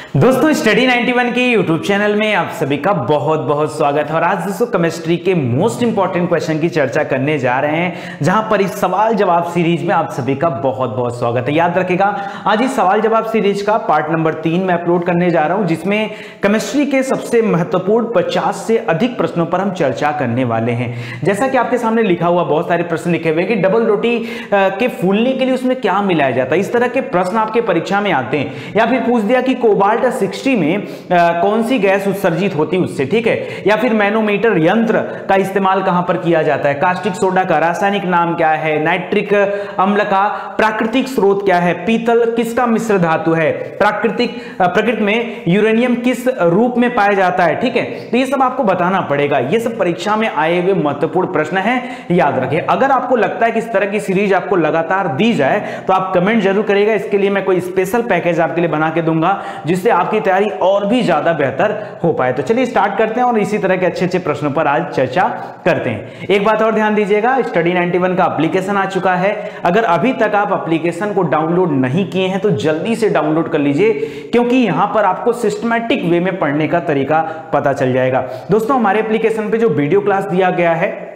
दोस्तों स्टडी 91 के YouTube channel में आप सभी का बहुत बहुत स्वागत है। और आज दोस्तों केमिस्ट्री के मोस्ट इंपॉर्टेंट क्वेश्चन की चर्चा करने जा रहे हैं, जहां पर इस सवाल जवाब सीरीज में आप सभी का बहुत बहुत स्वागत है। याद रखिएगा, आज इस सवाल जवाब सीरीज का पार्ट नंबर 3 में अपलोड करने जा रहा हूं, जिसमें केमिस्ट्री के सबसे महत्वपूर्ण 50 से अधिक प्रश्नों पर हम चर्चा करने वाले हैं। जैसा कि आपके सामने लिखा हुआ बहुत सारे प्रश्न लिखे हुए कि डबल रोटी के फूलने के लिए उसमें क्या मिलाया जाता है। इस तरह के प्रश्न आपके परीक्षा में आते हैं। या फिर पूछ दिया कि कोबाल्ट 60 में कौन सी गैस उत्सर्जित होती है उससे, ठीक है। या फिर मैनोमीटर यंत्र का इस्तेमाल कहां पर किया जाता है, कास्टिक सोडा का रासायनिक नाम क्या है, नाइट्रिक अम्ल का प्राकृतिक स्रोत क्या है, पीतल किसका मिश्र धातु है, प्रकृति में यूरेनियम किस रूप में पाया जाता है, ठीक है। तो ये सब आपको बताना पड़ेगा। ये सब परीक्षा में आए हुए महत्वपूर्ण प्रश्न है, याद रखें। अगर आपको लगता है कि इस तरह की सीरीज आपको लगातार दी जाए तो आप कमेंट जरूर करिएगा। इसके लिए मैं कोई स्पेशल पैकेज आपके लिए बना के दूंगा, जिससे आपकी तैयारी और भी ज्यादा बेहतर हो पाए। तो चलिए स्टार्ट करते हैं और इसी तरह के अच्छे अच्छे प्रश्नों पर आज चर्चा करते हैं। एक बात और ध्यान दीजिएगा, स्टडी 91 का एप्लीकेशन आ चुका है। अगर अभी तक आप एप्लीकेशन को डाउनलोड नहीं किए हैं तो जल्दी से डाउनलोड कर लीजिए, क्योंकि यहां पर आपको सिस्टमैटिक वे में पढ़ने का तरीका पता चल जाएगा। दोस्तों हमारे एप्लीकेशन पे जो वीडियो क्लास दिया गया है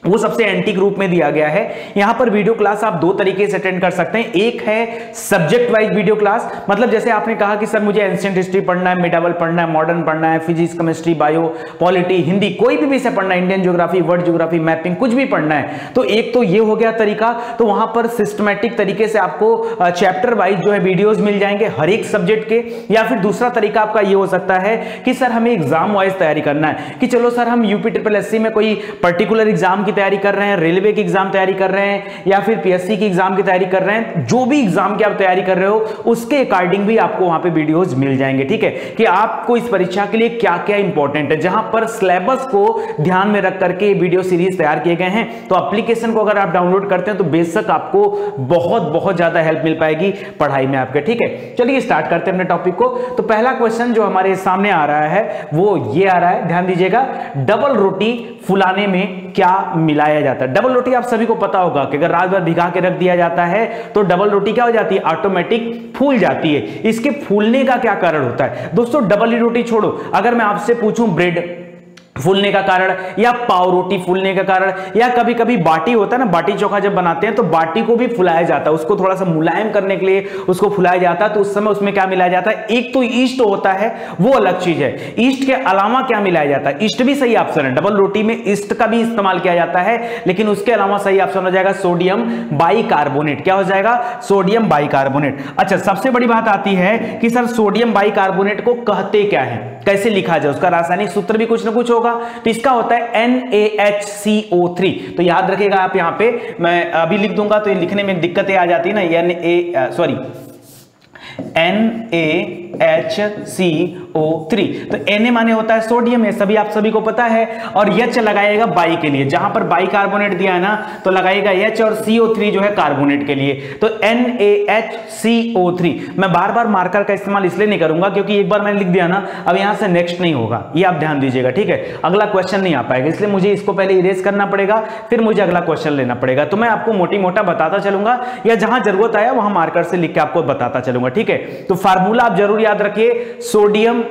वो सबसे एंटीक रूप में दिया गया है। यहां पर वीडियो क्लास आप दो तरीके से अटेंड कर सकते हैं। एक है सब्जेक्ट वाइज वीडियो क्लास, मतलब जैसे आपने कहा कि सर मुझे एंशिएंट हिस्ट्री पढ़ना है, मिडावल पढ़ना है, मॉडर्न पढ़ना है, physics, chemistry, bio, polity, Hindi, कोई भी विषय पढ़ना है, Indian geography, world geography, mapping, कुछ भी पढ़ना है, तो एक तो ये हो गया तरीका। तो वहां पर सिस्टमैटिक तरीके से आपको चैप्टर वाइज जो है वीडियोज मिल जाएंगे हर एक सब्जेक्ट के। या फिर दूसरा तरीका आपका ये हो सकता है कि सर हमें एग्जाम वाइज तैयारी करना है, कि चलो सर हम यूपीएससी में कोई पर्टिकुलर एग्जाम की तैयारी कर रहे हैं, रेलवे की एग्जाम तैयारी कर रहे हैं, या फिर पीएससी की एग्जाम की तैयारी कर रहे हैं, जो भी एग्जाम की आप तैयारी कर रहे हो उसके अकॉर्डिंग भी आपको वहां पे वीडियोस मिल जाएंगे, ठीक है। कि आपको इस परीक्षा के लिए क्या क्या इंपॉर्टेंट है, जहां पर सिलेबस को ध्यान में रख करके वीडियो सीरीज तैयार किए गए हैं। तो एप्लीकेशन को अगर आप डाउनलोड करते हैं तो बेशक आपको बहुत बहुत ज्यादा हेल्प मिल पाएगी पढ़ाई में आपके, ठीक है। चलिए स्टार्ट करते हैं अपने टॉपिक को। तो पहला क्वेश्चन जो हमारे सामने आ रहा है वो ये आ रहा है, ध्यान दीजिएगा, डबल रोटी फुलाने में क्या मिलाया जाता है। डबल रोटी आप सभी को पता होगा कि अगर रात भर भिगा के रख दिया जाता है तो डबल रोटी क्या हो जाती है, ऑटोमेटिक फूल जाती है। इसके फूलने का क्या कारण होता है दोस्तों? डबल रोटी छोड़ो, अगर मैं आपसे पूछूं ब्रेड फूलने का कारण, या पाव रोटी फूलने का कारण, या कभी कभी बाटी होता है ना, बाटी चोखा जब बनाते हैं तो बाटी को भी फुलाया जाता है, उसको थोड़ा सा मुलायम करने के लिए उसको फुलाया जाता है। तो उस समय उसमें क्या मिलाया जाता है? एक तो ईस्ट होता है, वो अलग चीज है। ईस्ट के अलावा क्या मिलाया जाता है? ईस्ट भी सही ऑप्शन है, डबल रोटी में ईस्ट का भी इस्तेमाल किया जाता है, लेकिन उसके अलावा सही ऑप्शन हो जाएगा सोडियम बाइकार्बोनेट। क्या हो जाएगा? Sodium bicarbonate. अच्छा, सबसे बड़ी बात आती है कि सर सोडियम बाइकार्बोनेट को कहते क्या है, कैसे लिखा जाए, उसका रासायनिक सूत्र भी कुछ ना कुछ होगा। तो इसका होता है NaHCO3। तो याद रखिएगा आप, यहां पे मैं अभी लिख दूंगा तो ये लिखने में दिक्कतें आ जाती है ना, NaHCO3। तो Na माने होता है सोडियम, है सभी आप सभी को पता है। और H लगाएगा बाई के लिए, जहां पर बाई कार्बोनेट दिया है ना तो लगाएगा H, और CO3 जो है कार्बोनेट के लिए, तो NaHCO3। मैं बार बार मार्कर का इस्तेमाल इसलिए नहीं करूंगा क्योंकि एक बार मैंने लिख दिया ना, अब यहां से नेक्स्ट नहीं होगा, ये आप ध्यान दीजिएगा, ठीक है। अगला क्वेश्चन नहीं आ पाएगा, इसलिए मुझे इसको पहले इरेज करना पड़ेगा, फिर मुझे अगला क्वेश्चन लेना पड़ेगा। तो मैं आपको मोटी मोटा बताता चलूंगा, या जहां जरूरत आया वहां मार्कर से लिख के आपको बताता चलूंगा, ठीक है। तो फार्मूला आप जरूर याद रखिए, सोडियम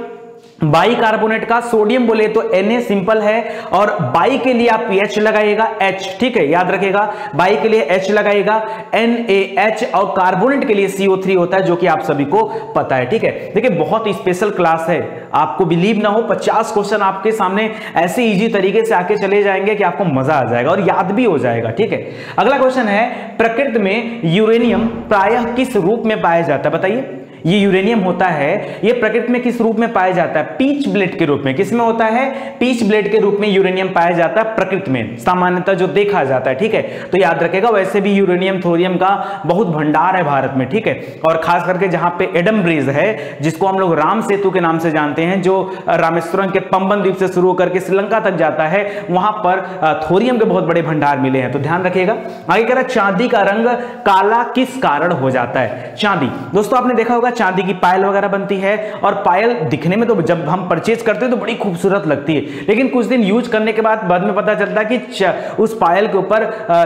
बाइकार्बोनेट का, सोडियम बोले तो Na सिंपल है, और बाई के लिए आप H लगाइएगा, H, ठीक है, याद रखिएगा, बाई के लिए H लगाइएगा, NaH, और कार्बोनेट के लिए CO3 होता है, जो कि आप सभी को पता है, ठीक है। देखिए बहुत स्पेशल क्लास है, आपको बिलीव ना हो 50 क्वेश्चन आपके सामने ऐसे इजी तरीके से आके चले जाएंगे कि आपको मजा आ जाएगा और याद भी हो जाएगा, ठीक है। अगला क्वेश्चन है, प्रकृति में यूरेनियम प्रायः किस रूप में पाया जाता है, बताइए। ये यूरेनियम होता है, ये प्रकृति में किस रूप में पाया जाता है? पीच ब्लेड के रूप में। किस में होता है? पीच ब्लेड के रूप में यूरेनियम पाया जाता है प्रकृति में, सामान्यतः जो देखा जाता है, ठीक है। तो याद रखेगा, वैसे भी यूरेनियम थोरियम का बहुत भंडार है भारत में, ठीक है। और खास करके जहां पे एडम ब्रिज है, जिसको हम लोग राम सेतु के नाम से जानते हैं, जो रामेश्वरम के पंबन द्वीप से शुरू करके श्रीलंका तक जाता है, वहां पर थोरियम के बहुत बड़े भंडार मिले हैं। तो ध्यान रखिएगा। आगे कह रहा है, चांदी का रंग काला किस कारण हो जाता है? चांदी दोस्तों आपने देखा होगा, चांदी की पायल वगैरह बनती है, और पायल दिखने में तो जब हम परचेज करते हैं तो बड़ी खूबसूरत लगती है, लेकिन कुछ दिन यूज करने के बाद में पता चलता है कि उस पायल के ऊपर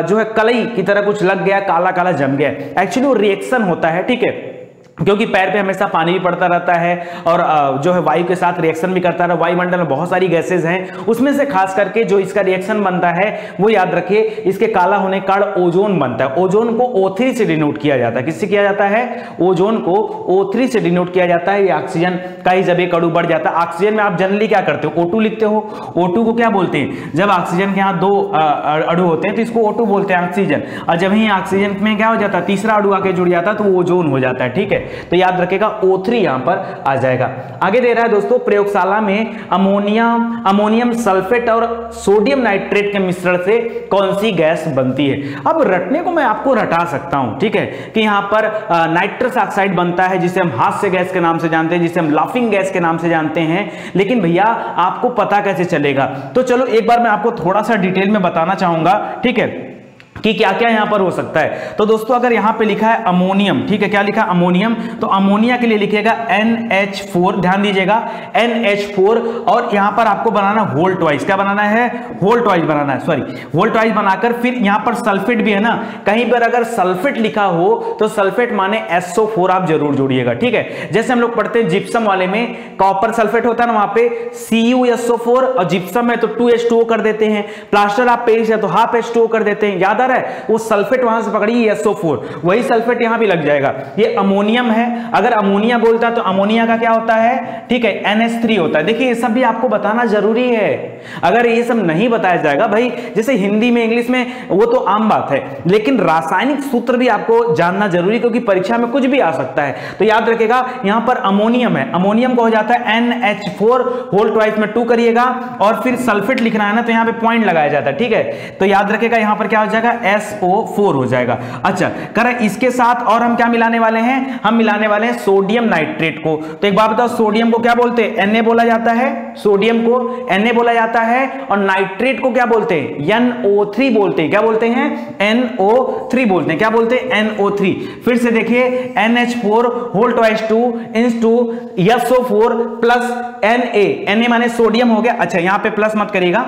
जो है कलई की तरह कुछ लग गया, काला काला जम गया। एक्चुअली वो रिएक्शन होता है, ठीक है। क्योंकि पैर पे हमेशा पानी भी पड़ता रहता है और जो है वायु के साथ रिएक्शन भी करता है। वायुमंडल में बहुत सारी गैसेज हैं, उसमें से खास करके जो इसका रिएक्शन बनता है वो याद रखिए, इसके काला होने का कारण ओजोन बनता है। ओजोन को O3 से डिनोट किया जाता है। किससे किया जाता है? ओजोन को O3 से डिनोट किया जाता है। ये ऑक्सीजन का ही जब एक अणु बढ़ जाता है, ऑक्सीजन में आप जनरली क्या करते हो? O2 लिखते हो। O2 को क्या बोलते हैं? जब ऑक्सीजन के यहाँ दो अणु होते हैं तो इसको O2 बोलते हैं, ऑक्सीजन। और जब ही ऑक्सीजन में क्या हो जाता है, तीसरा अणु आके जुड़ जाता है तो वो ओजोन हो जाता है। ठीक है, तो याद रखेगा O3 यहां पर आ जाएगा। आगे दे रहा है दोस्तों, प्रयोगशाला में अमोनियम सल्फेट और सोडियम नाइट्रेट के मिश्रण से कौन सी गैस बनती है? अब रटने को मैं आपको रटा सकता हूं, ठीक है, कि यहां पर नाइट्रस ऑक्साइड बनता है जिसे हम हास्य गैस के नाम से जानते हैं, जिसे हम लाफिंग गैस के नाम से जानते हैं। लेकिन भैया आपको पता कैसे चलेगा? तो चलो एक बार मैं आपको थोड़ा सा डिटेल में बताना चाहूंगा, ठीक है, कि क्या क्या यहां पर हो सकता है। तो दोस्तों अगर यहां पे लिखा है अमोनियम, ठीक है, क्या लिखा है? अमोनियम। तो अमोनिया के लिए लिखेगा NH4, ध्यान दीजिएगा NH4, और यहां पर आपको बनाना वोल्ट वाइज, क्या बनाना है? वोल्ट वाइज बनाना है, सॉरी वोल्ट वाइज बनाकर फिर यहां पर सल्फेट भी है ना, कहीं पर अगर सल्फेट लिखा हो तो सल्फेट माने SO4 आप जरूर जोड़िएगा। ठीक है, जैसे हम लोग पढ़ते हैं जिप्सम वाले में कॉपर सल्फेट होता है ना, वहां पे CuSO4, और जिप्सम है तो 2H2O कर देते हैं, प्लास्टर ऑफ पेरिस है तो हाफ H2O कर देते हैं। याद है, वो सल्फेट वहां से पकड़िए SO4, वही सल्फेट यहां भी लग जाएगा। ये अमोनियम है, अगर अमोनिया बोलता है तो अमोनिया का क्या होता है? ठीक है, NH3 होता है। देखिए ये सब भी आपको बताना जरूरी है, अगर ये सब नहीं बताया जाएगा भाई, जैसे हिंदी में इंग्लिश में वो तो आम बात है, लेकिन रासायनिक सूत्र भी आपको जानना जरूरी, क्योंकि परीक्षा में कुछ भी आ सकता है। तो याद रखिएगा यहां पर अमोनियम है, अमोनियम को हो जाता है NH4, होल ट्वाइस में 2 करिएगा, और फिर सल्फेट लिखना है ना तो यहां पे पॉइंट लगाया जाता है। ठीक है, तो याद रखिएगा यहां पर क्या हो जाएगा? SO4 हो जाएगा। अच्छा करें, इसके साथ और हम क्या मिलाने वाले हैं? हम मिलाने वाले हैं सोडियम नाइट्रेट को। तो एक बात बताओ, सोडियम को क्या बोलते हैं? Na बोला जाता है, सोडियम को Na बोला जाता है, और नाइट्रेट को क्या बोलते हैं? NO3 बोलते हैं। क्या बोलते हैं? NO3 बोलते हैं। क्या बोलते हैं? NO3। फिर से देखिए NH4 whole twice 2 into SO4 plus Na माने सोडियम हो गया। अच्छा यहां पे प्लस मत करिएगा,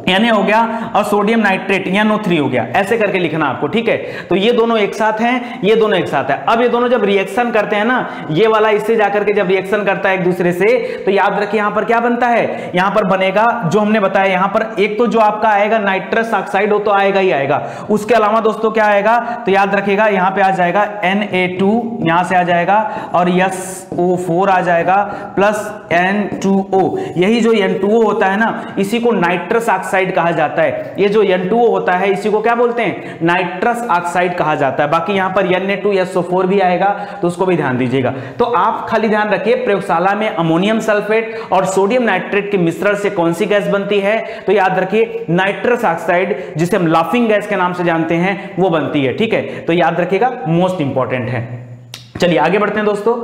Na हो गया और सोडियम नाइट्रेट NO3 हो गया, ऐसे करके लिखना आपको। ठीक है, तो ये दोनों एक साथ हैं, ये दोनों एक साथ है। अब ये दोनों जब रिएक्शन करते हैं ना, ये वाला इससे जाकर के जब रिएक्शन करता है एक दूसरे से, तो याद रखिए यहां पर क्या बनता है? यहां पर बनेगा जो हमने बताया, यहां पर एक तो जो आपका आएगा नाइट्रस ऑक्साइड, वो तो आएगा ही आएगा। उसके अलावा दोस्तों क्या आएगा? तो याद रखिएगा यहां पे आ जाएगा Na2, यहां से आ जाएगा, और SO4 आ जाएगा, प्लस N2O। यही जो N2O होता है ना, इसी को नाइट्रस ऑक्साइड कहा जाता है। ये जो N2O होता है इसी को क्या बोलते हैं? नाइट्रस ऑक्साइड कहा जाता है। बाकी यहां पर Na2SO4 भी आएगा, तो उसको भी ध्यान दीजिएगा। तो आप खाली ध्यान रखिए, प्रयोगशाला में अमोनियम सल्फेट और सोडियम नाइट्रेट के मिश्रण से कौन सी गैस बनती है? तो याद रखिए नाइट्रस ऑक्साइड, जिसे हम लाफिंग गैस के नाम से जानते हैं, वो बनती है। ठीक है, तो याद रखिएगा, मोस्ट इंपॉर्टेंट है। चलिए आगे बढ़ते हैं दोस्तों,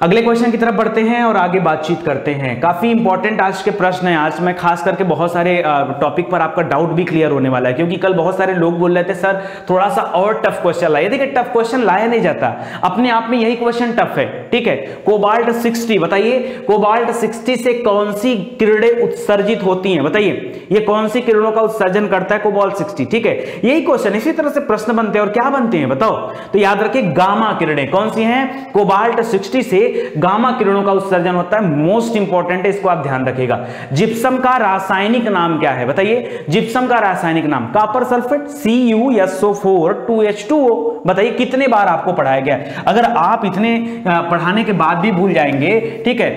अगले क्वेश्चन की तरफ बढ़ते हैं और आगे बातचीत करते हैं। काफी इंपॉर्टेंट आज के प्रश्न है। आज मैं खास करके बहुत सारे टॉपिक पर आपका डाउट भी क्लियर होने वाला है, क्योंकि कल बहुत सारे लोग बोल रहे थे सर थोड़ा सा और टफ क्वेश्चन लाइए। देखिए टफ क्वेश्चन लाया नहीं जाता, अपने आप में यही क्वेश्चन टफ है। ठीक है, कोबाल्ट 60, बताइए कोबाल्ट 60 से कौन सी किरणें उत्सर्जित होती हैं? बताइए ये कौन सी किरणों का उत्सर्जन करता है कोबाल्ट 60? ठीक है, यही क्वेश्चन, इसी तरह से प्रश्न बनते हैं। और क्या बनते हैं बताओ? तो याद रखिए गामा किरणें। कौन सी हैं? कोबाल्ट 60 से गामा किरणों का उत्सर्जन होता है। मोस्ट इंपॉर्टेंट है, इसको आप ध्यान रखिएगा। जिप्सम का रासायनिक नाम क्या है? बताइए जिप्सम का रासायनिक नाम? Copper sulphate CuSO4 2H2O। बताइए कितने बार आपको पढ़ाया गया? अगर आप इतने पढ़ाने के बाद भी भूल जाएंगे, ठीक है,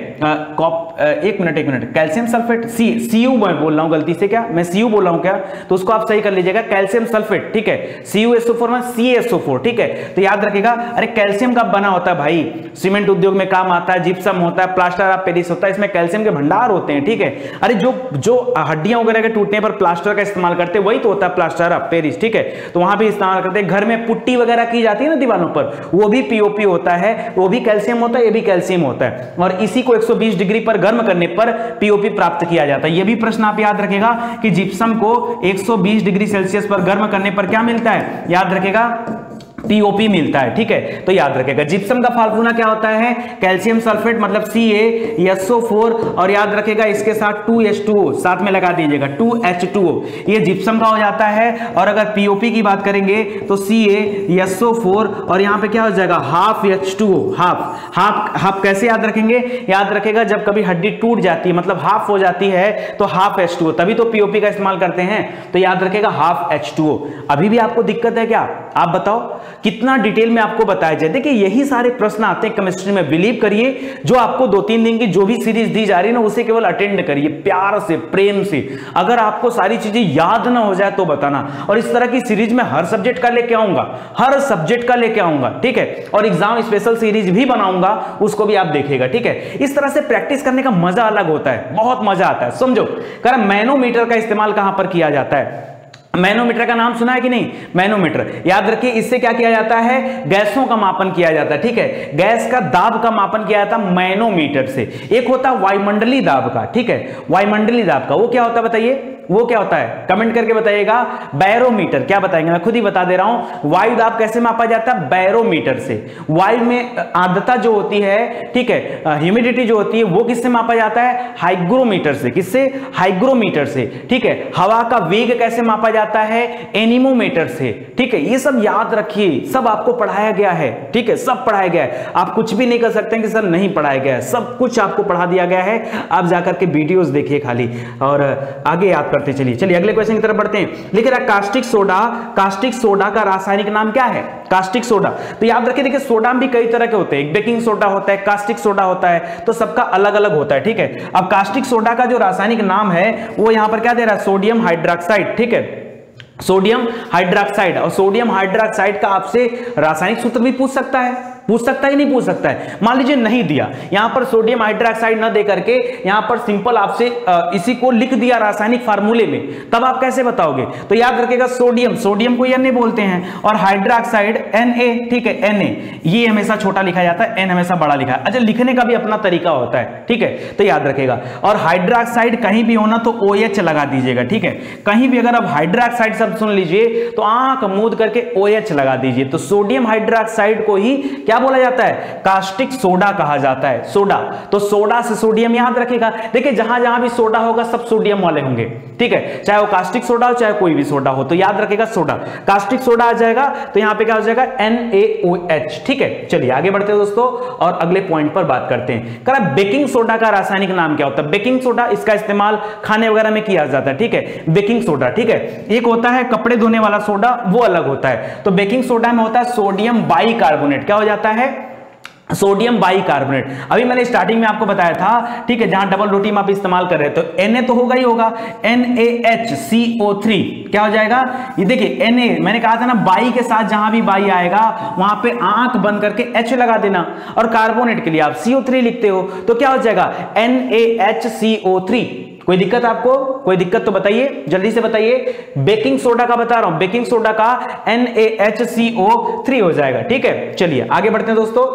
एक मिनट, कैल्शियम सल्फेट Cu मैं बोल रहा हूं गलती से, क्या मैं Cu बोल रहा हूं क्या? तो उसको आप सही कर लीजिएगा, कैल्शियम सल्फेट। ठीक है, CuSO4 में CaSO4। ठीक है, तो याद रखिएगा। अरे कैल्शियम का बना होता है भाई, सीमेंट उद्योग में काम आता है, जिप्सम होता है, प्लास्टर ऑफ पेरिस होता है, इसमें कैल्शियम के भंडार होते हैं। ठीक है, अरे जो हड्डियां वगैरह के टूटने पर प्लास्टर का इस्तेमाल करते हैं, वही तो होता है प्लास्टर ऑफ पेरिस। ठीक है, तो वहां भी इस्तेमाल करते हैं। घर में पुट्टी वगैरह की जाती है ना दीवारों पर, वो भी POP होता है, वो भी कैल्शियम होता है, ये भी कैल्शियम होता है, और इसी को 120 डिग्री पर गर्म करने पर POP प्राप्त किया जाता है। ये भी प्रश्न आप याद रखेगा कि जिप्सम को 120 डिग्री सेल्सियस पर गर्म करने पर क्या मिलता है? याद रखेगा पीओपी मिलता है, ठीक है। तो याद रखेगा जिप्सम का फार्मूला क्या होता है, कैल्शियम सल्फेट मतलब CaSO4 और याद रखेगा इसके साथ 2H2O साथ में लगा दीजिएगा 2H2O, ये जिप्सम का हो जाता है। और अगर पीओपी की बात करेंगे तो CaSO4 और यहां पे क्या हो जाएगा हाफ H2O, हाफ कैसे याद रखेंगे, याद रखेगा जब कभी हड्डी टूट जाती है मतलब हाफ हो जाती है तो हाफ H2O, तभी तो पीओपी का इस्तेमाल करते हैं। तो याद रखेगा हाफ H2O। अभी भी आपको दिक्कत है क्या, आप बताओ कितना डिटेल में आपको बताया जाए। देखिए यही सारे प्रश्न आते हैं केमिस्ट्री में, बिलीव करिए जो आपको 2-3 दिन की जो भी सीरीज दी जा रही है ना उसे केवल अटेंड करिए प्यार से, प्रेम से। अगर आपको सारी चीजें याद ना हो जाए तो बताना। और इस तरह की सीरीज में हर सब्जेक्ट का लेके आऊंगा, हर सब्जेक्ट का लेके आऊंगा, ठीक है। और एग्जाम स्पेशल सीरीज भी बनाऊंगा, उसको भी आप देखिएगा, ठीक है। इस तरह से प्रैक्टिस करने का मजा अलग होता है, बहुत मजा आता है। समझो कारण मैनोमीटर का इस्तेमाल कहां पर किया जाता है, मैनोमीटर का नाम सुना है कि नहीं, मैनोमीटर याद रखिए। इससे क्या किया जाता है, गैसों का मापन किया जाता है, ठीक है। गैस का दाब का मापन किया जाता है मैनोमीटर से। एक होता है वायुमंडलीय दाब का, ठीक है, वायुमंडलीय दाब का, वो क्या होता है बताइए, वो क्या होता है कमेंट करके बताइएगा। बैरोमीटर, क्या बताएंगे, मैं खुद ही बता दे रहा हूं। वायु दाब कैसे मापा जाता है, बैरोमीटर से। वायु में आर्द्रता जो होती है, ठीक है, ह्यूमिडिटी जो होती है वो किससे मापा जाता है, हाइग्रोमीटर से। किससे, हाइग्रोमीटर से, ठीक है। हवा का वेग कैसे मापा जाता है, एनीमोमीटर से, ठीक है। ये सब याद रखिए, सब आपको पढ़ाया गया है, ठीक है, सब पढ़ाया गया है। आप कुछ भी नहीं कर सकते कि सर नहीं पढ़ाया गया है, सब कुछ आपको पढ़ा दिया गया है। आप जाकर के वीडियोस देखिए खाली और आगे याद करते चलिए अगले क्वेश्चन की तरफ बढ़ते हैं। लिख रहा है कास्टिक सोडा, कास्टिक सोडा का रासायनिक नाम क्या है, कास्टिक सोडा। तो याद रखिए देखिए सोडा भी कई तरह के होते हैं, बेकिंग सोडा होता है, कास्टिक सोडा होता है, तो सबका अलग अलग होता है, ठीक है। अब कास्टिक सोडा का जो रासायनिक नाम है वो यहां पर क्या दे रहा है, सोडियम हाइड्रोक्साइड, ठीक है, सोडियम हाइड्रोक्साइड। और सोडियम हाइड्रोक्साइड का आपसे रासायनिक सूत्र भी पूछ सकता है, पूछ सकता है कि नहीं पूछ सकता है। मान लीजिए नहीं दिया, यहां पर सोडियम हाइड्रोक्साइड ना दे करके यहां पर सिंपल आपसे इसी को लिख दिया रासायनिक फार्मूले में, तब आप कैसे बताओगे। तो याद रखिएगा सोडियम, सोडियम को Na बोलते हैं और हाइड्रोक्साइड Na, ठीक है, Na ये हमेशा छोटा लिखा जाता है, N हमेशा बड़ा लिखा है। अच्छा लिखने का भी अपना तरीका होता है, ठीक है, तो याद रखिएगा। और हाइड्रोक्साइड कहीं भी होना तो OH लगा दीजिएगा, ठीक है। कहीं भी अगर आप हाइड्रोक्साइड शब्द सुन लीजिए तो आंख मूंद करके OH लगा दीजिए। तो सोडियम हाइड्रोक्साइड को ही क्या बोला जाता है, कास्टिक सोडा कहा जाता है, सोडा। तो सोडा से सोडियम याद रखेगा। देखिए जहां जहां भी सोडा होगा सब सोडियम वाले होंगे, ठीक है, चाहे वो कास्टिक सोडा हो चाहे कोई भी सोडा हो, तो याद रखेगा सोडा, कास्टिक सोडा आ जाएगा। तो यहां पे क्या हो जाएगा, NaOH, ठीक है। चलिए आगे बढ़ते हैं दोस्तों और अगले पॉइंट पर बात करते हैं। करा बेकिंग सोडा का रासायनिक नाम क्या होता है, बेकिंग सोडा, इसका इस्तेमाल खाने वगैरह में किया जाता है, ठीक है, बेकिंग सोडा, ठीक है। एक होता है कपड़े धोने वाला सोडा, वो अलग होता है। तो बेकिंग सोडा में होता है सोडियम बाइकार्बोनेट, क्या हो जाता है, सोडियम बाइकार्बोनेट। अभी मैंने स्टार्टिंग में आपको बताया था, ठीक है, जहां डबल रोटी में आप इस्तेमाल कर रहे हैं तो Na तो होगा ही होगा, NaHCO3 क्या हो जाएगा, ये देखिए Na मैंने कहा था ना, बाई के साथ जहां भी बाई आएगा वहां पे आंख बंद करके H लगा देना, और कार्बोनेट के लिए आप CO3 लिखते हो तो क्या हो जाएगा, NaHCO3। कोई दिक्कत आपको, कोई दिक्कत तो बताइए, जल्दी से बताइए। बेकिंग सोडा का बता रहा हूं, बेकिंग सोडा का NaHCO3 हो जाएगा, ठीक है। चलिए आगे बढ़ते हैं दोस्तों।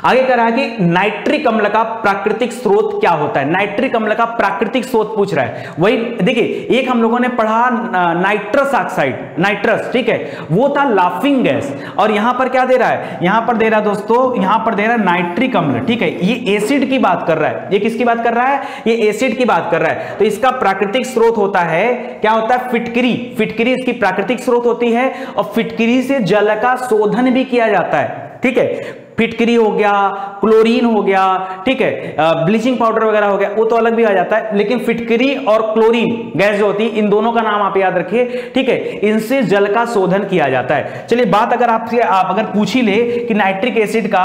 आगे कह रहा है कि नाइट्रिक अम्ल का प्राकृतिक स्रोत क्या होता है, नाइट्रिक अम्ल का प्राकृतिक स्रोत पूछ रहा है। वही देखिए एक हम लोगों ने पढ़ा नाइट्रस ऑक्साइड, नाइट्रस, ठीक है, वो था लाफिंग गैस। और यहां पर क्या दे रहा है, यहां पर दे रहा है दोस्तों, यहां पर दे रहा है नाइट्रिक अम्ल, ठीक है। ये एसिड की बात कर रहा है, ये किसकी बात कर रहा है, ये एसिड की बात कर रहा है। तो इसका प्राकृतिक स्रोत होता है, क्या होता है, फिटकरी, फिटकरी इसकी प्राकृतिक स्रोत होती है। और फिटकरी से जल का शोधन भी किया जाता है, ठीक है। फिटकरी हो गया, क्लोरीन हो गया, ठीक है, ब्लीचिंग पाउडर वगैरह हो गया, वो तो अलग भी आ जाता है, लेकिन फिटकरी और क्लोरीन गैस जो होती है, इन दोनों का नाम आप याद रखिए, ठीक है। इनसे जल का शोधन किया जाता है। चलिए बात अगर आपसे आप अगर पूछ ही ले कि नाइट्रिक एसिड का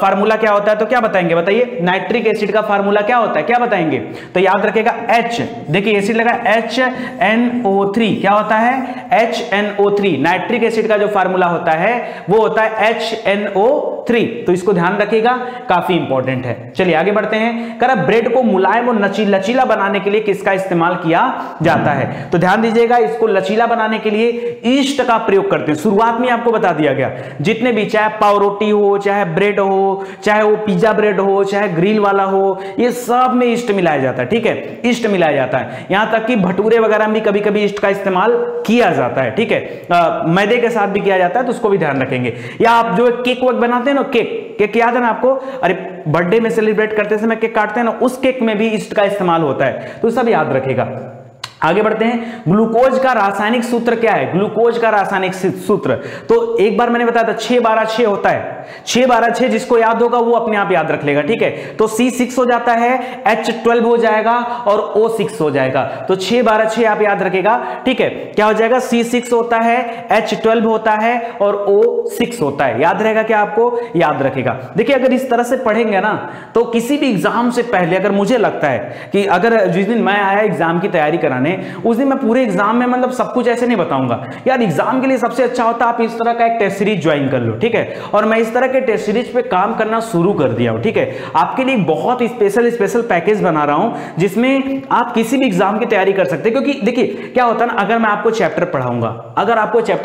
फार्मूला क्या होता है तो क्या बताएंगे, बताइए। नाइट्रिक एसिड का फार्मूला क्या होता है, क्या बताएंगे। तो याद रखेगा H, देखिए एसिड लगा HNO3, क्या होता है, HNO3। नाइट्रिक एसिड का जो फार्मूला होता है वो होता है HNO3, 3, तो इसको ध्यान रखिएगा, काफी इंपॉर्टेंट है। चलिए आगे बढ़ते हैं। कह रहा ब्रेड को मुलायम और लचीला बनाने के लिए किसका इस्तेमाल किया जाता है? तो ध्यान दीजिएगा, इसको लचीला बनाने के लिए ईस्ट का प्रयोग करते हैं। शुरुआत में आपको बता दिया गया, जितने भी चाहे पाव रोटी हो, चाहे ब्रेड हो, चाहे वो पिज्जा ब्रेड हो, चाहे ग्रिल वाला हो, ये सब में ईस्ट मिलाया जाता है। ठीक है, ईस्ट मिलाया जाता है। यहां तक कि भटूरे वगैरह में कभी कभी ईस्ट का इस्तेमाल किया जाता है। ठीक है, मैदे के साथ भी किया जाता है, तो उसको भी ध्यान रखेंगे। या आप जो केक वक बनाते हैं ना, केक याद है ना आपको? अरे बर्थडे में सेलिब्रेट करते समय केक काटते हैं ना, उस केक में भी ईस्ट का इस्तेमाल होता है, तो सब याद रखेगा। आगे बढ़ते हैं। ग्लूकोज का रासायनिक सूत्र क्या है? ग्लूकोज का रासायनिक सूत्र तो एक बार मैंने बताया था 6-12-6 होता है। 6-12-6 जिसको याद होगा वो अपने आप याद रख लेगा। ठीक है, तो C6 हो जाता है, H12 हो जाएगा और O6 हो जाएगा। तो 6-12-6 आप याद रखेगा। ठीक है, क्या हो जाएगा? C6 होता है, H12 होता है और O6 होता है। याद रहेगा क्या? आपको याद रखेगा। देखिए, अगर इस तरह से पढ़ेंगे ना, तो किसी भी एग्जाम से पहले अगर मुझे लगता है कि अगर जिस दिन मैं आया एग्जाम की तैयारी कराने, उस दिन मैं पूरे एग्जाम में मतलब सब कुछ ऐसे नहीं बताऊंगा यार। एग्जाम के लिए सबसे अच्छा होता है आप इस तरह का एक टेस्ट सीरीज ज्वाइन कर लो। ठीक है, और मैं इस तरह के टेस्ट सीरीज पे काम करना शुरू कर दिया हूं। ठीक है, आपके लिए बहुत स्पेशल पैकेज बना रहा हूं जिसमें आप किसी भी एग्जाम की तैयारी कर सकते हैं। क्योंकि देखिए क्या होता है ना, अगर मैं आपको चैप्टर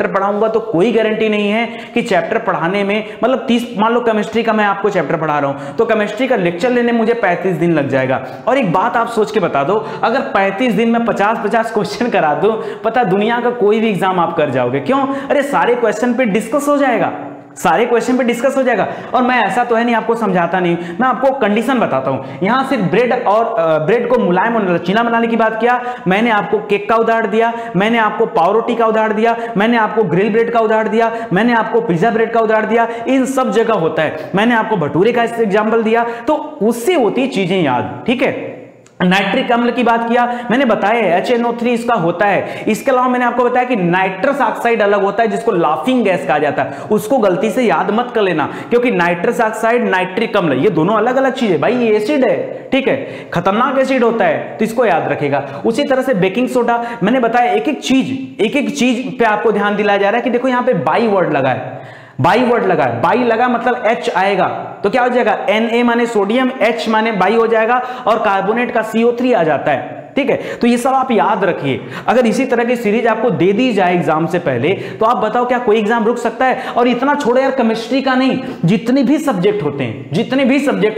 पढ़ाऊंगा तो कोई गारंटी नहीं है कि चैप्टर पढ़ाने में मतलब 30, मान लो केमिस्ट्री का मैं आपको चैप्टर पढ़ा रहा हूं, तो केमिस्ट्री का लेक्चर लेने मुझे 35 दिन लग जाएगा। और एक बात आप सोच के बता दो, अगर 35 दिन में 50 क्वेश्चन करा दो, पता दुनिया का कोई भी एग्जाम आप कर जाओगे। क्यों? अरे सारे क्वेश्चन पे डिस्कस हो जाएगा। और मैं ऐसा तो है नहीं आपको समझाता नहीं, मैं आपको कंडीशन बताता हूं। यहां सिर्फ ब्रेड को मुलायम और लचीला बनाने की बात किया, मैंने आपको केक का उदाहरण दिया, मैंने आपको पाव रोटी का उदाहरण दिया, मैंने आपको ग्रिल ब्रेड का उदाहरण दिया, मैंने आपको पिज्जा ब्रेड का उदाहरण दिया। इन सब जगह होता है। मैंने आपको भटूरे का एग्जाम्पल दिया, तो उससे होती चीजें याद। ठीक है, नाइट्रिक अम्ल की बात किया, मैंने बताया HNO3 इसका होता है। इसके अलावा मैंने आपको बताया कि नाइट्रस ऑक्साइड अलग होता है जिसको लाफिंग गैस कहा जाता है, उसको गलती से याद मत कर लेना, क्योंकि नाइट्रस ऑक्साइड, नाइट्रिक अम्ल ये दोनों अलग अलग चीज है भाई, ये एसिड है। ठीक है, खतरनाक एसिड होता है, तो इसको याद रखेगा। उसी तरह से बेकिंग सोडा, मैंने बताया एक एक चीज पे आपको ध्यान दिलाया जा रहा है कि देखो यहां पे बाई वर्ड लगा है, बाई लगा मतलब H आएगा, तो क्या हो जाएगा? Na माने सोडियम, H माने बाई हो जाएगा और कार्बोनेट का CO3 आ जाता है। ठीक है, तो ये सब आप याद रखिए। अगर इसी तरह की सीरीज आपको दे दी जाए एग्जाम से पहले, तो आप बताओ क्या कोई एग्जाम रुक सकता है? और इतना छोड़ो यार, केमिस्ट्री का नहीं, जितने भी सब्जेक्ट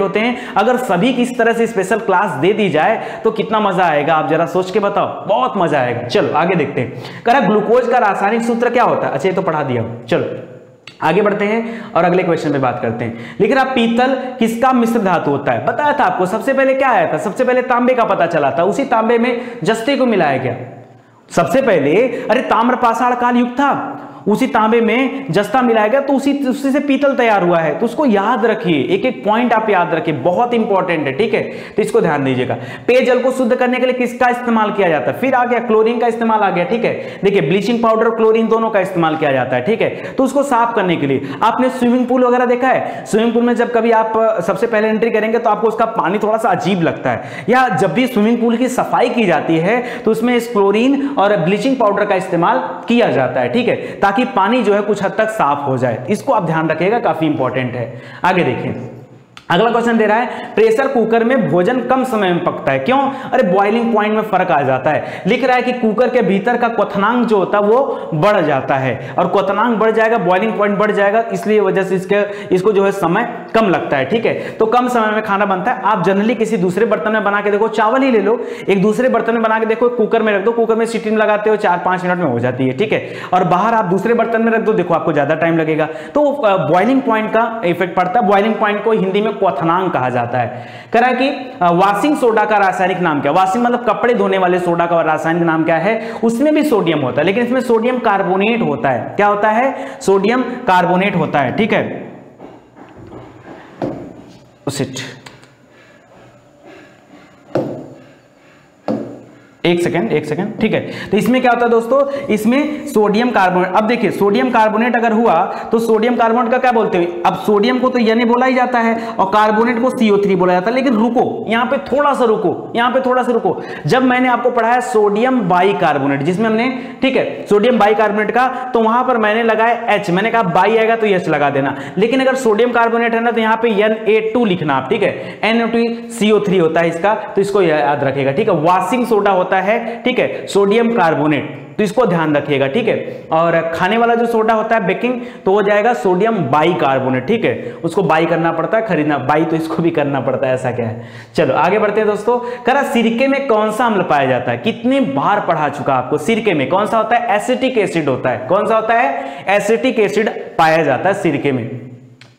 होते हैं अगर सभी की इस तरह से स्पेशल क्लास दे दी जाए तो कितना मजा आएगा, आप जरा सोच के बताओ, बहुत मजा आएगा। चलो आगे देखते हैं। कह रहा ग्लूकोज का रासायनिक सूत्र क्या होता है? अच्छा ये तो पढ़ा दिया, चलो आगे बढ़ते हैं और अगले क्वेश्चन पे बात करते हैं। लेकिन आप पीतल किसका मिश्र धातु होता है? बताया था आपको, सबसे पहले क्या आया था? सबसे पहले तांबे का पता चला था, उसी तांबे में जस्ते को मिलाया गया सबसे पहले। अरे ताम्र पाषाण काल युग था, उसी तांबे में जस्ता मिलाया गया, तो उसी से पीतल तैयार हुआ है। तो उसको याद रखिए, एक एक पॉइंट आप याद रखिए, बहुत इंपॉर्टेंट है। ठीक है, तो इसको ध्यान दीजिएगा। पेयजल को शुद्ध करने के लिए किसका इस्तेमाल किया जाता है? फिर आ गया क्लोरीन का इस्तेमाल आ गया। ठीक है, देखिए ब्लीचिंग पाउडर और क्लोरीन दोनों का इस्तेमाल किया जाता है। ठीक है, तो उसको साफ करने के लिए आपने स्विमिंग पूल वगैरह देखा है? स्विमिंग पूल में जब कभी आप सबसे पहले एंट्री करेंगे तो आपको उसका पानी थोड़ा सा अजीब लगता है, या जब भी स्विमिंग पूल की सफाई की जाती है तो उसमें क्लोरीन और ब्लीचिंग पाउडर का इस्तेमाल किया जाता है। ठीक है, ताकि पानी जो है कुछ हद तक साफ हो जाए। इसको आप ध्यान रखिएगा, काफी इंपॉर्टेंट है। आगे देखिए, अगला क्वेश्चन दे रहा है प्रेशर कुकर में भोजन कम समय में पकता है, क्यों? अरे बॉइलिंग पॉइंट में फर्क आ जाता है। लिख रहा है कि कुकर के भीतर का क्वथनांक जो होता है वो बढ़ जाता है, और क्वथनांक बढ़ जाएगा, बॉइलिंग पॉइंट बढ़ जाएगा, इसलिए वजह से इसको जो है समय कम लगता है। ठीक है, तो कम समय में खाना बनता है। आप जनरली किसी दूसरे बर्तन में बना के देखो, चावल ही ले लो, एक दूसरे बर्तन में बना के देखो, कुकर में रख दो, कुकर में सीटी लगाते हो 4-5 मिनट में हो जाती है। ठीक है, और बाहर आप दूसरे बर्तन में रख दो, देखो आपको ज्यादा टाइम लगेगा। तो बॉइलिंग पॉइंट का इफेक्ट पड़ता है। बॉइलिंग पॉइंट को हिंदी में क्वथनांक कहा जाता है। कह रहा है कि वॉशिंग सोडा का रासायनिक नाम क्या? वॉशिंग मतलब कपड़े धोने वाले सोडा का रासायनिक नाम क्या है? उसमें भी सोडियम होता है, लेकिन इसमें सोडियम कार्बोनेट होता है। क्या होता है? सोडियम कार्बोनेट होता है। ठीक है, एक सेकंड, ठीक है। तो इसमें क्या होता है दोस्तों, इसमें सोडियम कार्बोनेट, अब देखिए सोडियम कार्बोनेट अगर हुआ तो सोडियम कार्बोनेट का क्या बोलते हैं, अब सोडियम को तो Na बोला ही जाता है और कार्बोनेट को CO3 बोला जाता है। लेकिन रुको, यहाँ पे थोड़ा सा रुको, जब मैंने आपको पढ़ाया सोडियम बाइकार्बोनेट, जिसमें हमने, ठीक है, सोडियम बाइकार्बोनेट का, तो वहां पर मैंने लगाया H, मैंने कहा बाई आएगा तो H लगा देना। लेकिन अगर सोडियम कार्बोनेट है ना, तो यहाँ पे Na2 लिखना आप, ठीक है, Na2CO3 होता है इसका, तो इसको याद रखेगा, ठीक है। वॉशिंग सोडा होता है, ठीक है, सोडियम कार्बोनेट, तो इसको ध्यान रखिएगा, ठीक है। और खाने वाला जो सोडा होता है बेकिंग, तो वो जाएगा सोडियम बाइकार्बोनेट, ठीक है, उसको बाई करना पड़ता है, खरीदना बाई तो इसको भी करना पड़ता है, ऐसा क्या है। चलो आगे बढ़ते हैं दोस्तों। करा सिरके में कौन सा अम्ल पाया जाता है, कितनी बार पढ़ा चुका आपको, सिरके में कौन सा होता है, एसिटिक एसिड होता है। कौन सा होता है, एसिटिक एसिड पाया जाता है सिरके में,